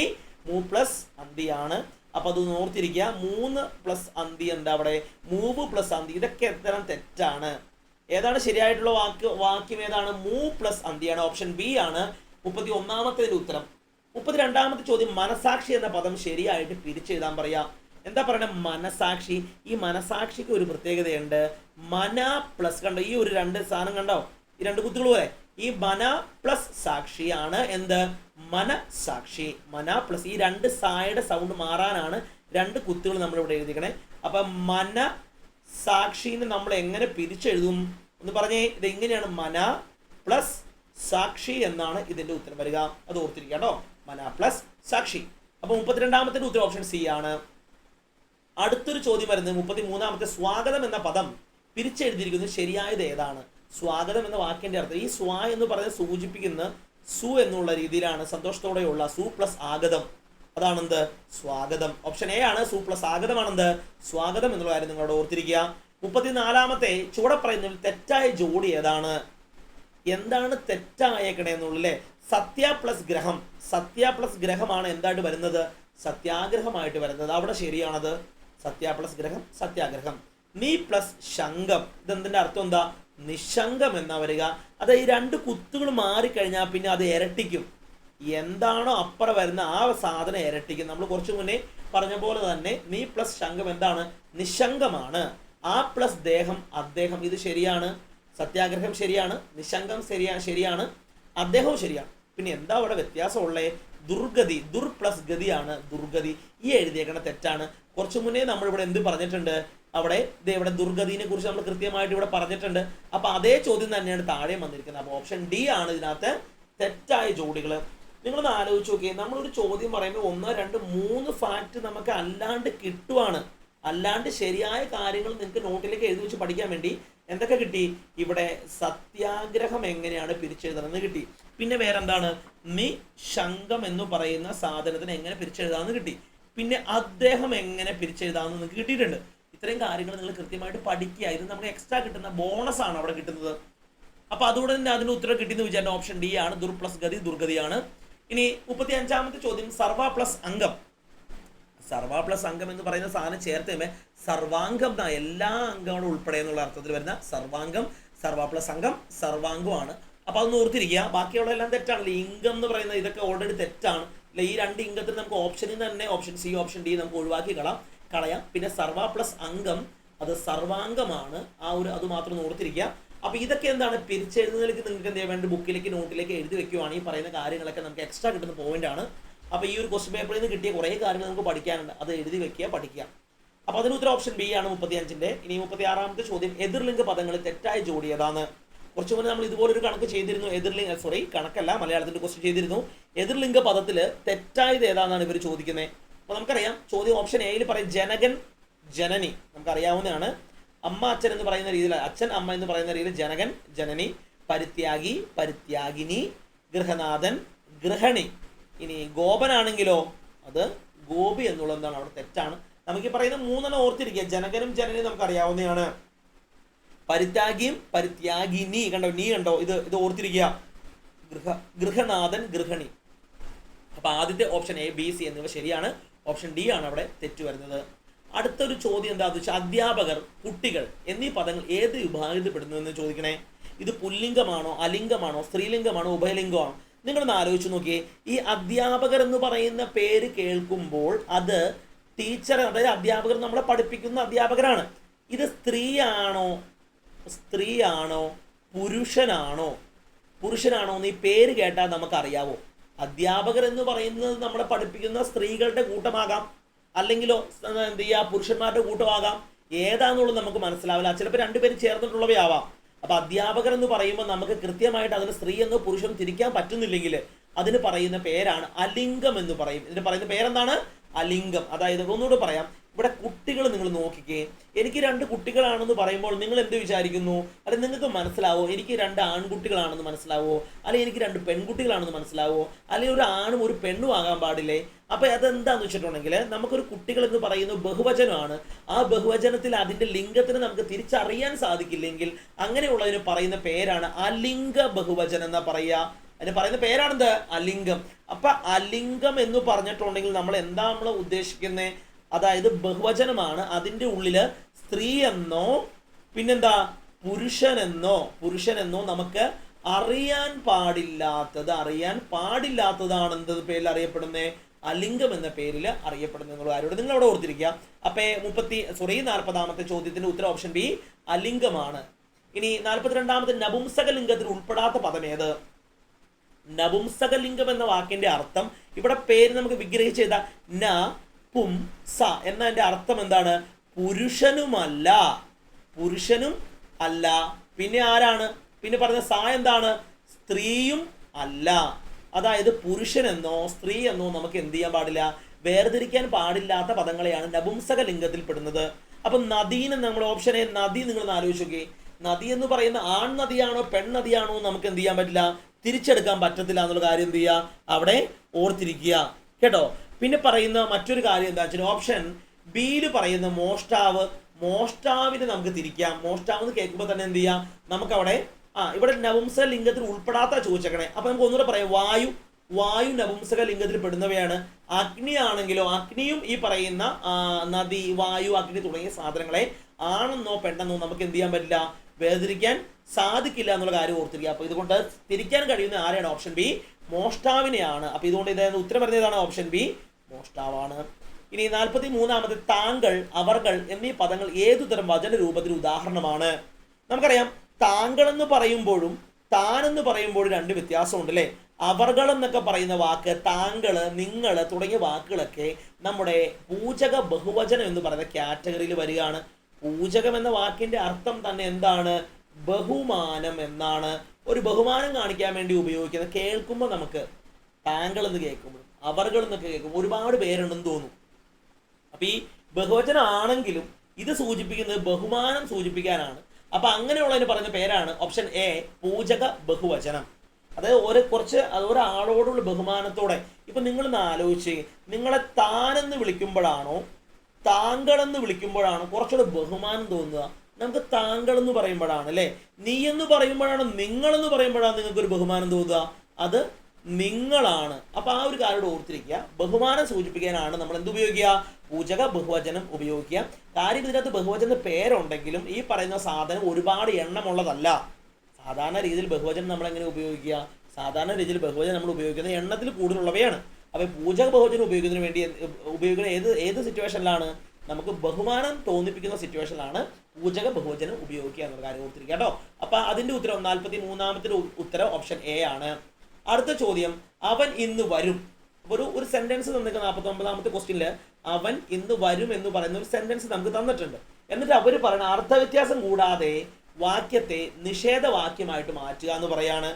മൂ പ്ലസ് അന്തിയാണ്. അപ്പൊ അത് ഓർത്തിരിക്കുക. 3 പ്ലസ് അന്തി എന്താ അവിടെ? മൂവ് പ്ലസ് അന്തി. ഇതൊക്കെ എത്തരം തെറ്റാണ്. ഏതാണ് ശരിയായിട്ടുള്ള വാക്യം ഏതാണ്? മൂ പ്ലസ് അന്തിയാണ്. ഓപ്ഷൻ ബി ആണ് 31ാമത്തേതിന്റെ ഉത്തരം. 32ാമത്തെ ചോദ്യം, മനസാക്ഷി എന്ന പദം ശരിയായിട്ട് പിരിച്ചെഴുതാൻ പറയാ. എന്താ പറയണത്? മനസാക്ഷി. ഈ മനസാക്ഷിക്ക് ഒരു പ്രത്യേകതയുണ്ട്. മന പ്ലസ്, കണ്ടോ ഈ ഒരു രണ്ട് സാധനം കണ്ടോ, ഈ രണ്ട് കുത്തുകൾ പോലെ, ഈ മന പ്ലസ് സാക്ഷിയാണ് എന്ത്? മനസാക്ഷി. മന പ്ലസ്, ഈ രണ്ട് സായുടെ സൗണ്ട് മാറാനാണ് രണ്ട് കുത്തുകൾ നമ്മൾ ഇവിടെ എഴുതിക്കണേ. അപ്പൊ മന സാക്ഷിനെ നമ്മൾ എങ്ങനെ പിരിച്ചെഴുതും എന്ന് പറഞ്ഞേ. ഇത് എങ്ങനെയാണ്? മന പ്ലസ് സാക്ഷി എന്നാണ് ഇതിന്റെ ഉത്തരം വരിക. അത് ഓർത്തിരിക്കുക കേട്ടോ. മന പ്ലസ് സാക്ഷി. അപ്പൊ 32ാമത്തെ ഉത്തരം ഓപ്ഷൻ സി ആണ്. അടുത്തൊരു ചോദ്യം വരുന്നത് 33ാമത്തെ, സ്വാഗതം എന്ന പദം പിരിച്ചെഴുതിയിരിക്കുന്നത് ശരിയായത് ഏതാണ്? സ്വാഗതം എന്ന വാക്കിന്റെ അർത്ഥം, ഈ സ്വാ എന്ന് പറയുന്നത് സൂചിപ്പിക്കുന്ന സു എന്നുള്ള രീതിയിലാണ്, സന്തോഷത്തോടെയുള്ള. സു പ്ലസ് ആഗതം, അതാണെന്ത്? സ്വാഗതം. ഓപ്ഷൻ എ ആണ്. സു പ്ലസ് ആഗതമാണെന്ത്? സ്വാഗതം എന്നുള്ള കാര്യം നിങ്ങളോട് ഓർത്തിരിക്കുക. 34ാമത്തെ, ചുവടെ പറയുന്നതിൽ തെറ്റായ ജോഡി ഏതാണ്? എന്താണ് തെറ്റായേക്കണേ എന്നുള്ളല്ലേ? സത്യ പ്ലസ് ഗ്രഹം. സത്യ പ്ലസ് ഗ്രഹമാണ് എന്തായിട്ട് വരുന്നത്? സത്യാഗ്രഹമായിട്ട് വരുന്നത്. അവിടെ ശരിയാണത്. സത്യ പ്ലസ് ഗ്രഹം, സത്യാഗ്രഹം. നീ പ്ലസ് ശങ്കം, ഇതെന്തിന്റെ അർത്ഥം എന്താ? നിശങ്കം എന്നാ വരിക. അത് ഈ രണ്ട് കുത്തുകൾ മാറിക്കഴിഞ്ഞാൽ പിന്നെ അത് ഇരട്ടിക്കും. എന്താണോ അപ്പുറം വരുന്ന ആ സാധനം ഇരട്ടിക്കും. നമ്മൾ കുറച്ചു മുന്നേ പറഞ്ഞ പോലെ തന്നെ നീ പ്ലസ് ശങ്കം എന്താണ്? നിശങ്കമാണ്. ആ പ്ലസ് ദേഹം, അദ്ദേഹം, ഇത് ശരിയാണ്. സത്യാഗ്രഹം ശരിയാണ്, നിശങ്കം ശരിയാണ്, അദ്ദേഹവും ശരിയാണ്. പിന്നെ എന്താ അവിടെ വ്യത്യാസമുള്ളേ? ദുർഗതി, ദുർ പ്ലസ് ഗതിയാണ് ദുർഗതി. ഈ എഴുതിയേക്കണ തെറ്റാണ്. കുറച്ചു മുന്നേ നമ്മൾ ഇവിടെ എന്ത് പറഞ്ഞിട്ടുണ്ട്? അവിടെ ഇവിടെ ദുർഗതിനെ കുറിച്ച് നമ്മൾ കൃത്യമായിട്ട് ഇവിടെ പറഞ്ഞിട്ടുണ്ട്. അപ്പൊ അതേ ചോദ്യം തന്നെയാണ് താഴെ വന്നിരിക്കുന്നത്. അപ്പൊ ഓപ്ഷൻ ഡി ആണ് ഇതിനകത്ത് തെറ്റായ ജോഡികൾ. നിങ്ങളൊന്ന് ആലോചിച്ച് നോക്കിയേ, നമ്മളൊരു ചോദ്യം പറയുമ്പോൾ 1, 2, 3 ഫാക്ട് നമുക്ക് അല്ലാണ്ട് കിട്ടുവാണ്. അല്ലാണ്ട് ശരിയായ കാര്യങ്ങൾ നിങ്ങൾക്ക് നോട്ടിലേക്ക് എഴുതി വെച്ച് പഠിക്കാൻ വേണ്ടി എന്തൊക്കെ കിട്ടി? ഇവിടെ സത്യാഗ്രഹം എങ്ങനെയാണ് പിരിച്ചെഴുതണമെന്ന് കിട്ടി. പിന്നെ വേറെന്താണ്? നിശങ്കം എന്ന് പറയുന്ന സാധനത്തിന് എങ്ങനെ പിരിച്ചെഴുതാമെന്ന് കിട്ടി. പിന്നെ അദ്ദേഹം എങ്ങനെ പിരിച്ചെഴുതാമെന്ന് നിങ്ങൾക്ക് കിട്ടിയിട്ടുണ്ട്. ഇത്രയും കാര്യങ്ങൾ നിങ്ങൾ കൃത്യമായിട്ട് പഠിക്കുക. ഇത് നമുക്ക് എക്സ്ട്രാ കിട്ടുന്ന ബോണസ് ആണ് അവിടെ കിട്ടുന്നത്. അപ്പൊ അതുകൊണ്ട് തന്നെ അതിന് ഉത്തരം കിട്ടിയെന്ന് വിചാരിച്ച ഓപ്ഷൻ ഡി ആണ്. ദുർ പ്ലസ് ഗതി ദുർഗതിയാണ്. ഇനി 35ാമത്തെ ചോദ്യം, സർവ പ്ലസ് അംഗം. സർവ പ്ലസ് അംഗം എന്ന് പറയുന്ന സാധനം ചേർത്ത് സർവാംഗം, എല്ലാ അംഗങ്ങളും ഉൾപ്പെടെ എന്നുള്ള അർത്ഥത്തിൽ വരുന്ന സർവാംഗം. സർവ പ്ലസ് അംഗം സർവാംഗമാണ്. അപ്പൊ അതൊന്ന് ഓർത്തിരിക്കുക. ബാക്കിയുള്ള എല്ലാം തെറ്റാണല്ലോ. ഇംഗം എന്ന് പറയുന്നത് ഇതൊക്കെ ഓൾറെഡി തെറ്റാണ്. അല്ലെ, ഈ രണ്ട് ഇംഗത്തിൽ നമുക്ക് ഓപ്ഷനിൽ തന്നെ ഓപ്ഷൻ സി, ഓപ്ഷൻ ഡി നമുക്ക് ഒഴിവാക്കി കളയാം. പിന്നെ സർവ പ്ലസ് അംഗം അത് സർവാംഗമാണ്. അത് മാത്രം ഓർത്തിരിക്കുക. അപ്പൊ ഇതൊക്കെ എന്താണ്? പിരിച്ചെഴുതുന്നതിലേക്ക് നിങ്ങൾക്ക് എന്ത് ചെയ്യാൻ വേണ്ടി ബുക്കിലേക്ക് നോട്ടിലേക്ക് എഴുതി വെക്കുവാണ്. ഈ പറയുന്ന കാര്യങ്ങളൊക്കെ നമുക്ക് എക്സ്ട്രാ കിട്ടുന്ന പോയിന്റ് ആണ്. അപ്പൊ ഈ ഒരു ക്വസ്റ്റ്യൻ പേപ്പറിൽ നിന്ന് കിട്ടിയ കുറേ കാര്യങ്ങൾ നമുക്ക് പഠിക്കാനുണ്ട്. അത് എഴുതി വെക്കുക, പഠിക്കുക. അപ്പൊ അതിന് ഉത്തരം ഓപ്ഷൻ ബി ആണ് 35ന്റെ. ഇനി 36ാമത്തെ ചോദ്യം, എതിർലിംഗ പദങ്ങളിൽ തെറ്റായ ജോഡി ഏതാണ്? കുറച്ചു മുന്നേ നമ്മൾ ഇതുപോലൊരു കണക്ക് ചെയ്തിരുന്നു. കണക്കല്ല, മലയാളത്തിന്റെ ക്വസ്റ്റ്യൻ ചെയ്തിരുന്നു. എതിർലിംഗ പദത്തില് തെറ്റായത് ഏതാണെന്നാണ് ഇവർ ചോദിക്കുന്നത്. അപ്പോൾ നമുക്കറിയാം ചോദ്യം ഓപ്ഷൻ എയിൽ പറയും ജനകൻ ജനനി, നമുക്കറിയാവുന്നതാണ്. അമ്മ അച്ഛൻ എന്ന് പറയുന്ന രീതിയിൽ, അച്ഛൻ അമ്മ എന്ന് പറയുന്ന രീതിയിൽ ജനകൻ ജനനി, പരിത്യാഗി പരിത്യാഗിനി, ഗൃഹനാഥൻ ഗൃഹണി. ഇനി ഗോപനാണെങ്കിലോ അത് ഗോപി എന്നുള്ളത് എന്താണ് അവിടെ തെറ്റാണ്. നമുക്ക് ഈ പറയുന്ന മൂന്നെണ്ണം ഓർത്തിരിക്കുക. ജനകനും ജനനിയും നമുക്ക് അറിയാവുന്നതാണ്. പരിത്യാഗിയും പരിത്യാഗിനി, കണ്ടോ നീ കണ്ടോ, ഇത് ഓർത്തിരിക്കുക. ഗൃഹനാഥൻ ഗൃഹണി. അപ്പൊ ആദ്യത്തെ ഓപ്ഷൻ എ ബി സി എന്നിവ ശരിയാണ്. ഓപ്ഷൻ ഡി ആണ് അവിടെ തെറ്റു വരുന്നത്. അടുത്തൊരു ചോദ്യം എന്താണെന്ന് വെച്ചാൽ അധ്യാപകർ, കുട്ടികൾ എന്നീ പദങ്ങൾ ഏത് വിഭാഗത്തിൽ പെടുന്നു എന്ന് ചോദിക്കണേ. ഇത് പുല്ലിംഗമാണോ, അലിംഗമാണോ, സ്ത്രീലിംഗമാണോ, ഉഭയലിംഗമാണോ? നിങ്ങളൊന്ന് ആലോചിച്ച് നോക്കിയേ. ഈ അധ്യാപകർ എന്ന് പറയുന്ന പേര് കേൾക്കുമ്പോൾ അത് ടീച്ചർ, അതായത് അധ്യാപകർ നമ്മളെ പഠിപ്പിക്കുന്ന അധ്യാപകരാണ്. ഇത് സ്ത്രീയാണോ പുരുഷനാണോ എന്ന് ഈ പേര് കേട്ടാൽ നമുക്കറിയാവോ? അധ്യാപകർ എന്ന് പറയുന്നത് നമ്മളെ പഠിപ്പിക്കുന്ന സ്ത്രീകളുടെ കൂട്ടമാകാം, അല്ലെങ്കിലോ എന്ത് ചെയ്യുക പുരുഷന്മാരുടെ കൂട്ടമാകാം. ഏതാന്നുള്ളത് നമുക്ക് മനസ്സിലാവില്ല. ചിലപ്പോൾ രണ്ടുപേരും ചേർന്നിട്ടുള്ളവയാവാം. അപ്പൊ അധ്യാപകർ എന്ന് പറയുമ്പോൾ നമുക്ക് കൃത്യമായിട്ട് അതിന് സ്ത്രീ എന്നോ പുരുഷനോ തിരിക്കാൻ പറ്റുന്നില്ലെങ്കിൽ അതിന് പറയുന്ന പേരാണ് അലിംഗം എന്ന് പറയും. ഇതിന് പറയുന്ന പേരെന്താണ്? അലിംഗം. അതായത് ഒന്നുകൂടെ പറയാം. ഇവിടെ കുട്ടികൾ നിങ്ങൾ നോക്കിക്കേ. എനിക്ക് 2 കുട്ടികളാണെന്ന് പറയുമ്പോൾ നിങ്ങൾ എന്ത് വിചാരിക്കുന്നു? അല്ലെ നിങ്ങൾക്ക് മനസ്സിലാവോ എനിക്ക് 2 ആൺകുട്ടികളാണെന്ന് മനസ്സിലാവോ? അല്ലെങ്കിൽ എനിക്ക് 2 പെൺകുട്ടികളാണെന്ന് മനസ്സിലാവോ? അല്ലെങ്കിൽ ഒരു ആണും ഒരു പെണ്ണും ആകാൻ പാടില്ലേ? അപ്പൊ അതെന്താന്ന് വെച്ചിട്ടുണ്ടെങ്കിൽ നമുക്കൊരു കുട്ടികൾ എന്ന് പറയുന്നത് ബഹുവചനമാണ്. ആ ബഹുവചനത്തിൽ അതിന്റെ ലിംഗത്തിന് നമുക്ക് തിരിച്ചറിയാൻ സാധിക്കില്ലെങ്കിൽ അങ്ങനെയുള്ളതിന് പറയുന്ന പേരാണ് അലിംഗ ബഹുവചനം എന്നാ പറയുക. അതിന് പറയുന്ന പേരാണെന്ത്? അലിംഗം. അപ്പൊ അലിംഗം എന്ന് പറഞ്ഞിട്ടുണ്ടെങ്കിൽ നമ്മൾ ഉദ്ദേശിക്കുന്നത്? അതായത് ബഹുവചനമാണ്. അതിൻ്റെ ഉള്ളില് സ്ത്രീ എന്നോ പിന്നെന്താ പുരുഷനെന്നോ നമുക്ക് അറിയാൻ പാടില്ലാത്തതാണ് എന്ത് പേരിൽ അറിയപ്പെടുന്നത്? അലിംഗം എന്ന പേരിൽ അറിയപ്പെടുന്നത് എന്നുള്ള കാര്യം നിങ്ങൾ അവിടെ ഓർത്തിരിക്കുക. അപ്പൊ 40ാമത്തെ ചോദ്യത്തിന്റെ ഉത്തരം ഓപ്ഷൻ ബി അലിംഗമാണ്. ഇനി 42ാമത്തെ നപുംസകലിംഗത്തിൽ ഉൾപ്പെടാത്ത പദം ഏത്? നപുംസകലിംഗം എന്ന വാക്കിന്റെ അർത്ഥം ഇവിടെ പേര് നമുക്ക് വിഗ്രഹിച്ചെഴുതാ. ന പും സ എന്നതിന്റെ അർത്ഥം എന്താണ്? പുരുഷനും അല്ല. പിന്നെ ആരാണ്? പിന്നെ പറഞ്ഞ സ എന്താണ്? സ്ത്രീയും അല്ല. അതായത് പുരുഷനെന്നോ സ്ത്രീ എന്നോ നമുക്ക് എന്ത് ചെയ്യാൻ പാടില്ല? വേർതിരിക്കാൻ പാടില്ലാത്ത പദങ്ങളെയാണ് നപുംസക ലിംഗത്തിൽ പെടുന്നത്. അപ്പൊ നദീനെ നമ്മൾ ഓപ്ഷൻ എ നദി നിങ്ങൾ ആലോചിച്ച് നോക്കി. നദി എന്ന് പറയുന്ന ആൺ നദിയാണോ പെൺനദിയാണോ നമുക്ക് എന്ത് ചെയ്യാൻ പറ്റില്ല? തിരിച്ചെടുക്കാൻ പറ്റത്തില്ല എന്നുള്ള കാര്യം എന്ത് ചെയ്യുക? അവിടെ ഓർത്തിരിക്കുക കേട്ടോ. പിന്നെ പറയുന്ന മറ്റൊരു കാര്യം എന്താ വെച്ചാൽ ഓപ്ഷൻ ബിയിൽ പറയുന്ന മോഷ്ടാവിനെ നമുക്ക് തിരിക്കാം. മോഷ്ടാവ് എന്ന് കേൾക്കുമ്പോൾ തന്നെ എന്ത് ചെയ്യാം? നമുക്കവിടെ ഇവിടെ നപുംസക ലിംഗത്തിൽ ഉൾപ്പെടാത്ത ചോദിച്ചേക്കണേ. അപ്പൊ നമുക്ക് ഒന്നുകൂടെ പറയാം. വായു നപുംസക ലിംഗത്തിൽ പെടുന്നവയാണ്. അഗ്നി ആണെങ്കിലോ അഗ്നിയും ഈ പറയുന്ന നദി, വായു, അഗ്നി തുടങ്ങിയ സാധനങ്ങളെ ആണെന്നോ പെണ്ണെന്നോ നമുക്ക് എന്ത് ചെയ്യാൻ പറ്റില്ല? വേർതിരിക്കാൻ സാധിക്കില്ല എന്നുള്ള കാര്യം ഓർത്തിരിക്കുക. അപ്പൊ ഇതുകൊണ്ട് തിരിക്കാൻ കഴിയുന്ന ആരെയാണ്? ഓപ്ഷൻ ബി മോഷ്ടാവിനെയാണ്. അപ്പൊ ഇതുകൊണ്ട് ഇതായത് ഉത്തരം പറഞ്ഞതാണ് ഓപ്ഷൻ ബി മോഷ്ടാവാണ്. ഇനി 43ാമത്തെ താങ്കൾ, അവർകൾ എന്നീ പദങ്ങൾ ഏതുതരം വചന രൂപത്തിൽ ഉദാഹരണമാണ്? നമുക്കറിയാം താങ്കൾ എന്ന് പറയുമ്പോഴും താൻ എന്ന് പറയുമ്പോഴും 2 വ്യത്യാസമുണ്ട് അല്ലേ? അവർകൾ എന്നൊക്കെ പറയുന്ന വാക്ക്, താങ്കള്, നിങ്ങള് തുടങ്ങിയ വാക്കുകളൊക്കെ നമ്മുടെ പൂജക ബഹുവചനം എന്ന് പറയുന്ന കാറ്റഗറിയിൽ വരികയാണ്. പൂജകം എന്ന വാക്കിന്റെ അർത്ഥം തന്നെ എന്താണ്? ബഹുമാനം എന്നാണ്. ഒരു ബഹുമാനം കാണിക്കാൻ വേണ്ടി ഉപയോഗിക്കുന്നത്. കേൾക്കുമ്പോൾ നമുക്ക് താങ്കൾ എന്ന് കേൾക്കുമ്പോൾ അവർകൾ എന്നൊക്കെ കേൾക്കുമ്പോൾ ഒരുപാട് പേരുണ്ടെന്ന് തോന്നും. അപ്പൊ ഈ ബഹുവചനം ആണെങ്കിലും ഇത് സൂചിപ്പിക്കുന്നത് ബഹുമാനം സൂചിപ്പിക്കാനാണ്. അപ്പൊ അങ്ങനെയുള്ളതിന് പറഞ്ഞ പേരാണ് ഓപ്ഷൻ എ പൂജക ബഹുവചനം. അതായത് ഒരാളോടുള്ള ബഹുമാനത്തോടെ. ഇപ്പൊ നിങ്ങളൊന്ന് ആലോചിച്ച്, നിങ്ങളെ താനെന്ന് വിളിക്കുമ്പോഴാണോ താങ്കളെന്ന് വിളിക്കുമ്പോഴാണോ കുറച്ചുകൂടെ ബഹുമാനം തോന്നുക? നമുക്ക് താങ്കൾ എന്ന് പറയുമ്പോഴാണ് അല്ലെ? നീ എന്ന് പറയുമ്പോഴാണ്, നിങ്ങളെന്ന് പറയുമ്പോഴാണ് നിങ്ങൾക്ക് ഒരു ബഹുമാനം തോന്നുക? അത് നിങ്ങളാണ്. അപ്പൊ ആ ഒരു കാര്യം ഓർത്തിരിക്കുക. ബഹുമാനം സൂചിപ്പിക്കാനാണ് നമ്മൾ എന്ത് ഉപയോഗിക്കുക? പൂജക ബഹുവചനം ഉപയോഗിക്കുക. കാര്യം ഇതിനകത്ത് ബഹുവചന പേരുണ്ടെങ്കിലും ഈ പറയുന്ന സാധനം ഒരുപാട് എണ്ണമുള്ളതല്ല. സാധാരണ രീതിയിൽ ബഹുവചനം നമ്മൾ എങ്ങനെ ഉപയോഗിക്കുക? സാധാരണ രീതിയിൽ ബഹുവചനം നമ്മൾ ഉപയോഗിക്കുന്നത് എണ്ണത്തിൽ കൂടുതലുള്ളവയാണ്. അപ്പൊ പൂജക ബഹുവചനം ഉപയോഗിക്കുന്നതിന് വേണ്ടി ഉപയോഗിക്കുന്ന ഏത് സിറ്റുവേഷനിലാണ്? നമുക്ക് ബഹുമാനം തോന്നിപ്പിക്കുന്ന സിറ്റുവേഷനിലാണ് പൂജക ബഹുവചനം ഉപയോഗിക്കുക എന്നുള്ള കാര്യം ഓർത്തിരിക്കുക കേട്ടോ. അപ്പൊ അതിന്റെ ഉത്തരം 43ാമത്തെ ഉത്തരം ഓപ്ഷൻ എ ആണ്. അടുത്ത ചോദ്യം, അവൻ ഇന്ന് വരും. ഒരു സെന്റൻസ് തന്നിരിക്കുന്ന 49ാമത്തെ ക്വസ്റ്റ്യനില് അവൻ ഇന്ന് വരും എന്ന് പറയുന്ന ഒരു സെന്റൻസ് നമുക്ക് തന്നിട്ടുണ്ട്. എന്നിട്ട് അവർ പറയുന്ന അർത്ഥവ്യത്യാസം കൂടാതെ വാക്യത്തെ നിഷേധവാക്യമായിട്ട് മാറ്റുക എന്ന് പറയാണ്.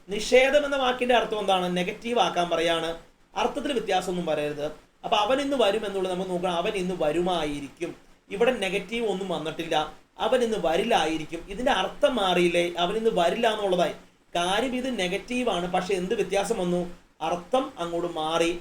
നിഷേധം എന്ന വാക്കിന്റെ അർത്ഥം എന്താണ്? നെഗറ്റീവ് ആക്കാൻ പറയാണ്. അർത്ഥത്തിൽ വ്യത്യാസമൊന്നും പറയരുത്. അപ്പൊ അവൻ ഇന്ന് വരും എന്നുള്ളത് നമുക്ക് നോക്കണം. അവൻ ഇന്ന് വരുമായിരിക്കും. ഇവിടെ നെഗറ്റീവ് ഒന്നും വന്നിട്ടില്ല. അവൻ ഇന്ന് വരില്ലായിരിക്കും. ഇതിന്റെ അർത്ഥം മാറിയില്ലേ? അവൻ ഇന്ന് വരില്ല എന്നുള്ളതായി. കാര്യം ഇത് നെഗറ്റീവാണ്, പക്ഷെ എന്ത് വ്യത്യാസം വന്നു? അർത്ഥം അങ്ങോട്ട് മാറി.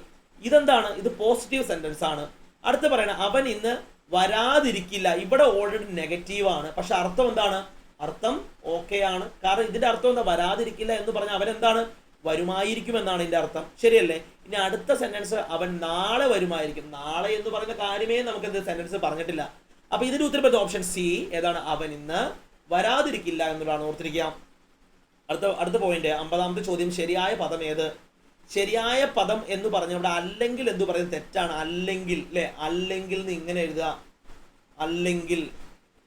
ഇതെന്താണ്? ഇത് പോസിറ്റീവ് സെന്റൻസ് ആണ്. അടുത്ത് പറയണ അവൻ ഇന്ന് വരാതിരിക്കില്ല. ഇവിടെ ഓൾറെഡി നെഗറ്റീവാണ്, പക്ഷെ അർത്ഥം എന്താണ്? അർത്ഥം ഓക്കെ ആണ്. കാരണം ഇതിന്റെ അർത്ഥം എന്താ? വരാതിരിക്കില്ല എന്ന് പറഞ്ഞാൽ അവൻ എന്താണ്? വരുമായിരിക്കും എന്നാണ് ഇതിന്റെ അർത്ഥം. ശരിയല്ലേ? ഇനി അടുത്ത സെന്റൻസ് അവൻ നാളെ വരുമായിരിക്കും. നാളെ എന്ന് പറയുന്ന കാര്യമേ നമുക്ക് എന്ത് സെന്റൻസ് പറഞ്ഞിട്ടില്ല. അപ്പൊ ഇതിന്റെ ഉത്തരം ഓപ്ഷൻ സി ഏതാണ്? അവൻ ഇന്ന് വരാതിരിക്കില്ല എന്നുള്ളതാണ്. ഓർത്തിരിക്കുക. അടുത്ത പോയിന്റ് 50ാമത്തെ ചോദ്യം, ശരിയായ പദം ഏത്? ശരിയായ പദം എന്ന് പറഞ്ഞ ഇവിടെ അല്ലെങ്കിൽ എന്ന് പറയുന്നത് തെറ്റാണ്. അല്ലെങ്കിൽ അല്ലെ? അല്ലെങ്കിൽ ഇങ്ങനെ എഴുതുക, അല്ലെങ്കിൽ.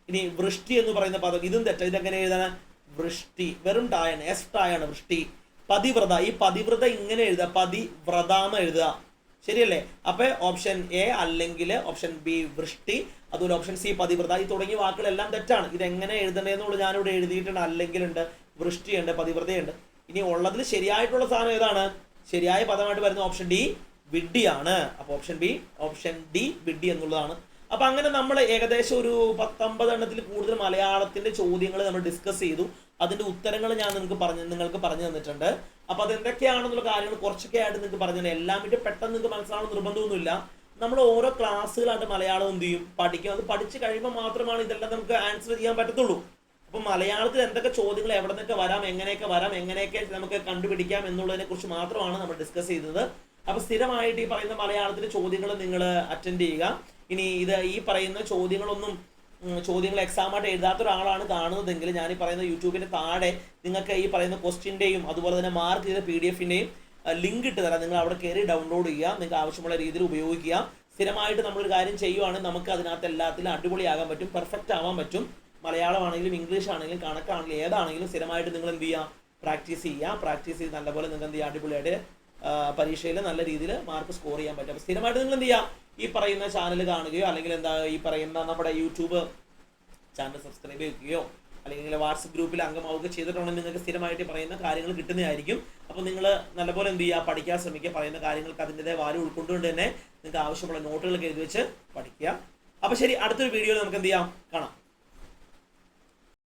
ഇനി വൃഷ്ടി എന്ന് പറയുന്ന പദം ഇതും തെറ്റ. ഇതെങ്ങനെ എഴുതാൻ? വൃഷ്ടി, വെറും ടായാണ്, എസ് ടായാണ് വൃഷ്ടി. പതിവ്രത, ഈ പതിവ്രത ഇങ്ങനെ എഴുതുക, പതിവ്രത എന്ന് എഴുതുക. ശരിയല്ലേ? അപ്പൊ ഓപ്ഷൻ എ അല്ലെങ്കിൽ, ഓപ്ഷൻ ബി വൃഷ്ടി, അതുപോലെ ഓപ്ഷൻ സി പതിവ്രത. ഈ തുടങ്ങിയ വാക്കുകളെല്ലാം തെറ്റാണ്. ഇതെങ്ങനെ എഴുതേണ്ടതെന്നുള്ളത് ഞാനിവിടെ എഴുതിയിട്ടുണ്ട്. അല്ലെങ്കിൽ ഉണ്ട്, വൃഷ്ടിയുണ്ട്, പതിവ്രതയുണ്ട്. ഇനി ഉള്ളതിൽ ശരിയായിട്ടുള്ള സാധനം ഏതാണ്? ശരിയായ പദമായിട്ട് വരുന്ന ഓപ്ഷൻ ഡി വിഡ്ഢിയാണ്. അപ്പൊ ഓപ്ഷൻ ഡി വിഡ്ഢി എന്നുള്ളതാണ്. അപ്പൊ അങ്ങനെ നമ്മൾ ഏകദേശം ഒരു 19 എണ്ണത്തിൽ കൂടുതൽ മലയാളത്തിന്റെ ചോദ്യങ്ങൾ നമ്മൾ ഡിസ്കസ് ചെയ്തു. അതിന്റെ ഉത്തരങ്ങൾ ഞാൻ നിങ്ങൾക്ക് പറഞ്ഞു തന്നിട്ടുണ്ട്. അപ്പൊ അതെന്തൊക്കെയാണെന്നുള്ള കാര്യങ്ങൾ കുറച്ചൊക്കെ ആയിട്ട് നിങ്ങൾക്ക് പറഞ്ഞു. എല്ലാം വേണ്ടി പെട്ടെന്ന് നിങ്ങൾക്ക് മനസ്സിലാവണം നിർബന്ധമൊന്നുമില്ല. നമ്മൾ ഓരോ ക്ലാസ്സുകളായിട്ട് മലയാളം എന്ത് ചെയ്യും? പഠിക്കും. അത് പഠിച്ചു കഴിയുമ്പോൾ മാത്രമാണ് ഇതെല്ലാം നമുക്ക് ആൻസർ ചെയ്യാൻ പറ്റത്തുള്ളൂ. അപ്പൊ മലയാളത്തിൽ എന്തൊക്കെ ചോദ്യങ്ങൾ എവിടെ നിന്നൊക്കെ വരാം, എങ്ങനെയൊക്കെ നമുക്ക് കണ്ടുപിടിക്കാം എന്നുള്ളതിനെ കുറിച്ച് മാത്രമാണ് നമ്മൾ ഡിസ്കസ് ചെയ്തത്. അപ്പൊ സ്ഥിരമായിട്ട് ഈ പറയുന്ന മലയാളത്തിലെ ചോദ്യങ്ങൾ നിങ്ങൾ അറ്റൻഡ് ചെയ്യുക. ഇനി ഈ പറയുന്ന ചോദ്യങ്ങൾ എക്സാമായിട്ട് എഴുതാത്ത ഒരാളാണ് കാണുന്നതെങ്കിൽ ഞാൻ ഈ പറയുന്ന യൂട്യൂബിന്റെ താഴെ നിങ്ങൾക്ക് ഈ പറയുന്ന ക്വസ്റ്റ്യന്റെയും അതുപോലെ തന്നെ മാർക്ക് ചെയ്ത PDF-ന്റെയും ലിങ്ക് ഇട്ട് തരാം. നിങ്ങൾ അവിടെ കയറി ഡൗൺലോഡ് ചെയ്യുക. നിങ്ങൾക്ക് ആവശ്യമുള്ള രീതിയിൽ ഉപയോഗിക്കുക. സ്ഥിരമായിട്ട് നമ്മളൊരു കാര്യം ചെയ്യുവാണെങ്കിൽ നമുക്ക് അതിനകത്ത് എല്ലാത്തിലും അടിപൊളിയാകാൻ പറ്റും, പെർഫെക്റ്റ് ആവാൻ പറ്റും. മലയാളമാണെങ്കിലും ഇംഗ്ലീഷ് ആണെങ്കിലും കണക്കാണെങ്കിലും ഏതാണെങ്കിലും സ്ഥിരമായിട്ട് നിങ്ങൾ എന്ത് ചെയ്യുക? പ്രാക്ടീസ് ചെയ്ത് നല്ലപോലെ നിങ്ങൾക്ക് എന്ത് ചെയ്യുക? അടിപൊളിയായിട്ട് പരീക്ഷയിൽ നല്ല രീതിയിൽ മാർക്ക് സ്കോർ ചെയ്യാൻ പറ്റും. അപ്പോൾ സ്ഥിരമായിട്ട് നിങ്ങൾ എന്ത് ചെയ്യുക? ഈ പറയുന്ന ചാനൽ കാണുകയോ അല്ലെങ്കിൽ ഈ പറയുന്ന നമ്മുടെ യൂട്യൂബ് ചാനൽ സബ്സ്ക്രൈബ് ചെയ്യുകയോ അല്ലെങ്കിൽ വാട്സപ്പ് ഗ്രൂപ്പിൽ അംഗമാവുകയോ ചെയ്തിട്ടുണ്ടെങ്കിൽ നിങ്ങൾക്ക് സ്ഥിരമായിട്ട് പറയുന്ന കാര്യങ്ങൾ കിട്ടുന്നതായിരിക്കും. അപ്പോൾ നിങ്ങൾ നല്ലപോലെ എന്ത് ചെയ്യുക? പഠിക്കാൻ ശ്രമിക്കുക. പറയുന്ന കാര്യങ്ങൾക്ക് അതിൻ്റെതായ വാല്യൂ ഉൾക്കൊണ്ടുകൊണ്ട് തന്നെ നിങ്ങൾക്ക് ആവശ്യമുള്ള നോട്ടുകൾ എഴുതി വെച്ച് പഠിക്കുക. അപ്പോൾ ശരി, അടുത്തൊരു വീഡിയോയിൽ നമുക്ക് എന്ത് ചെയ്യാം? കാണാം.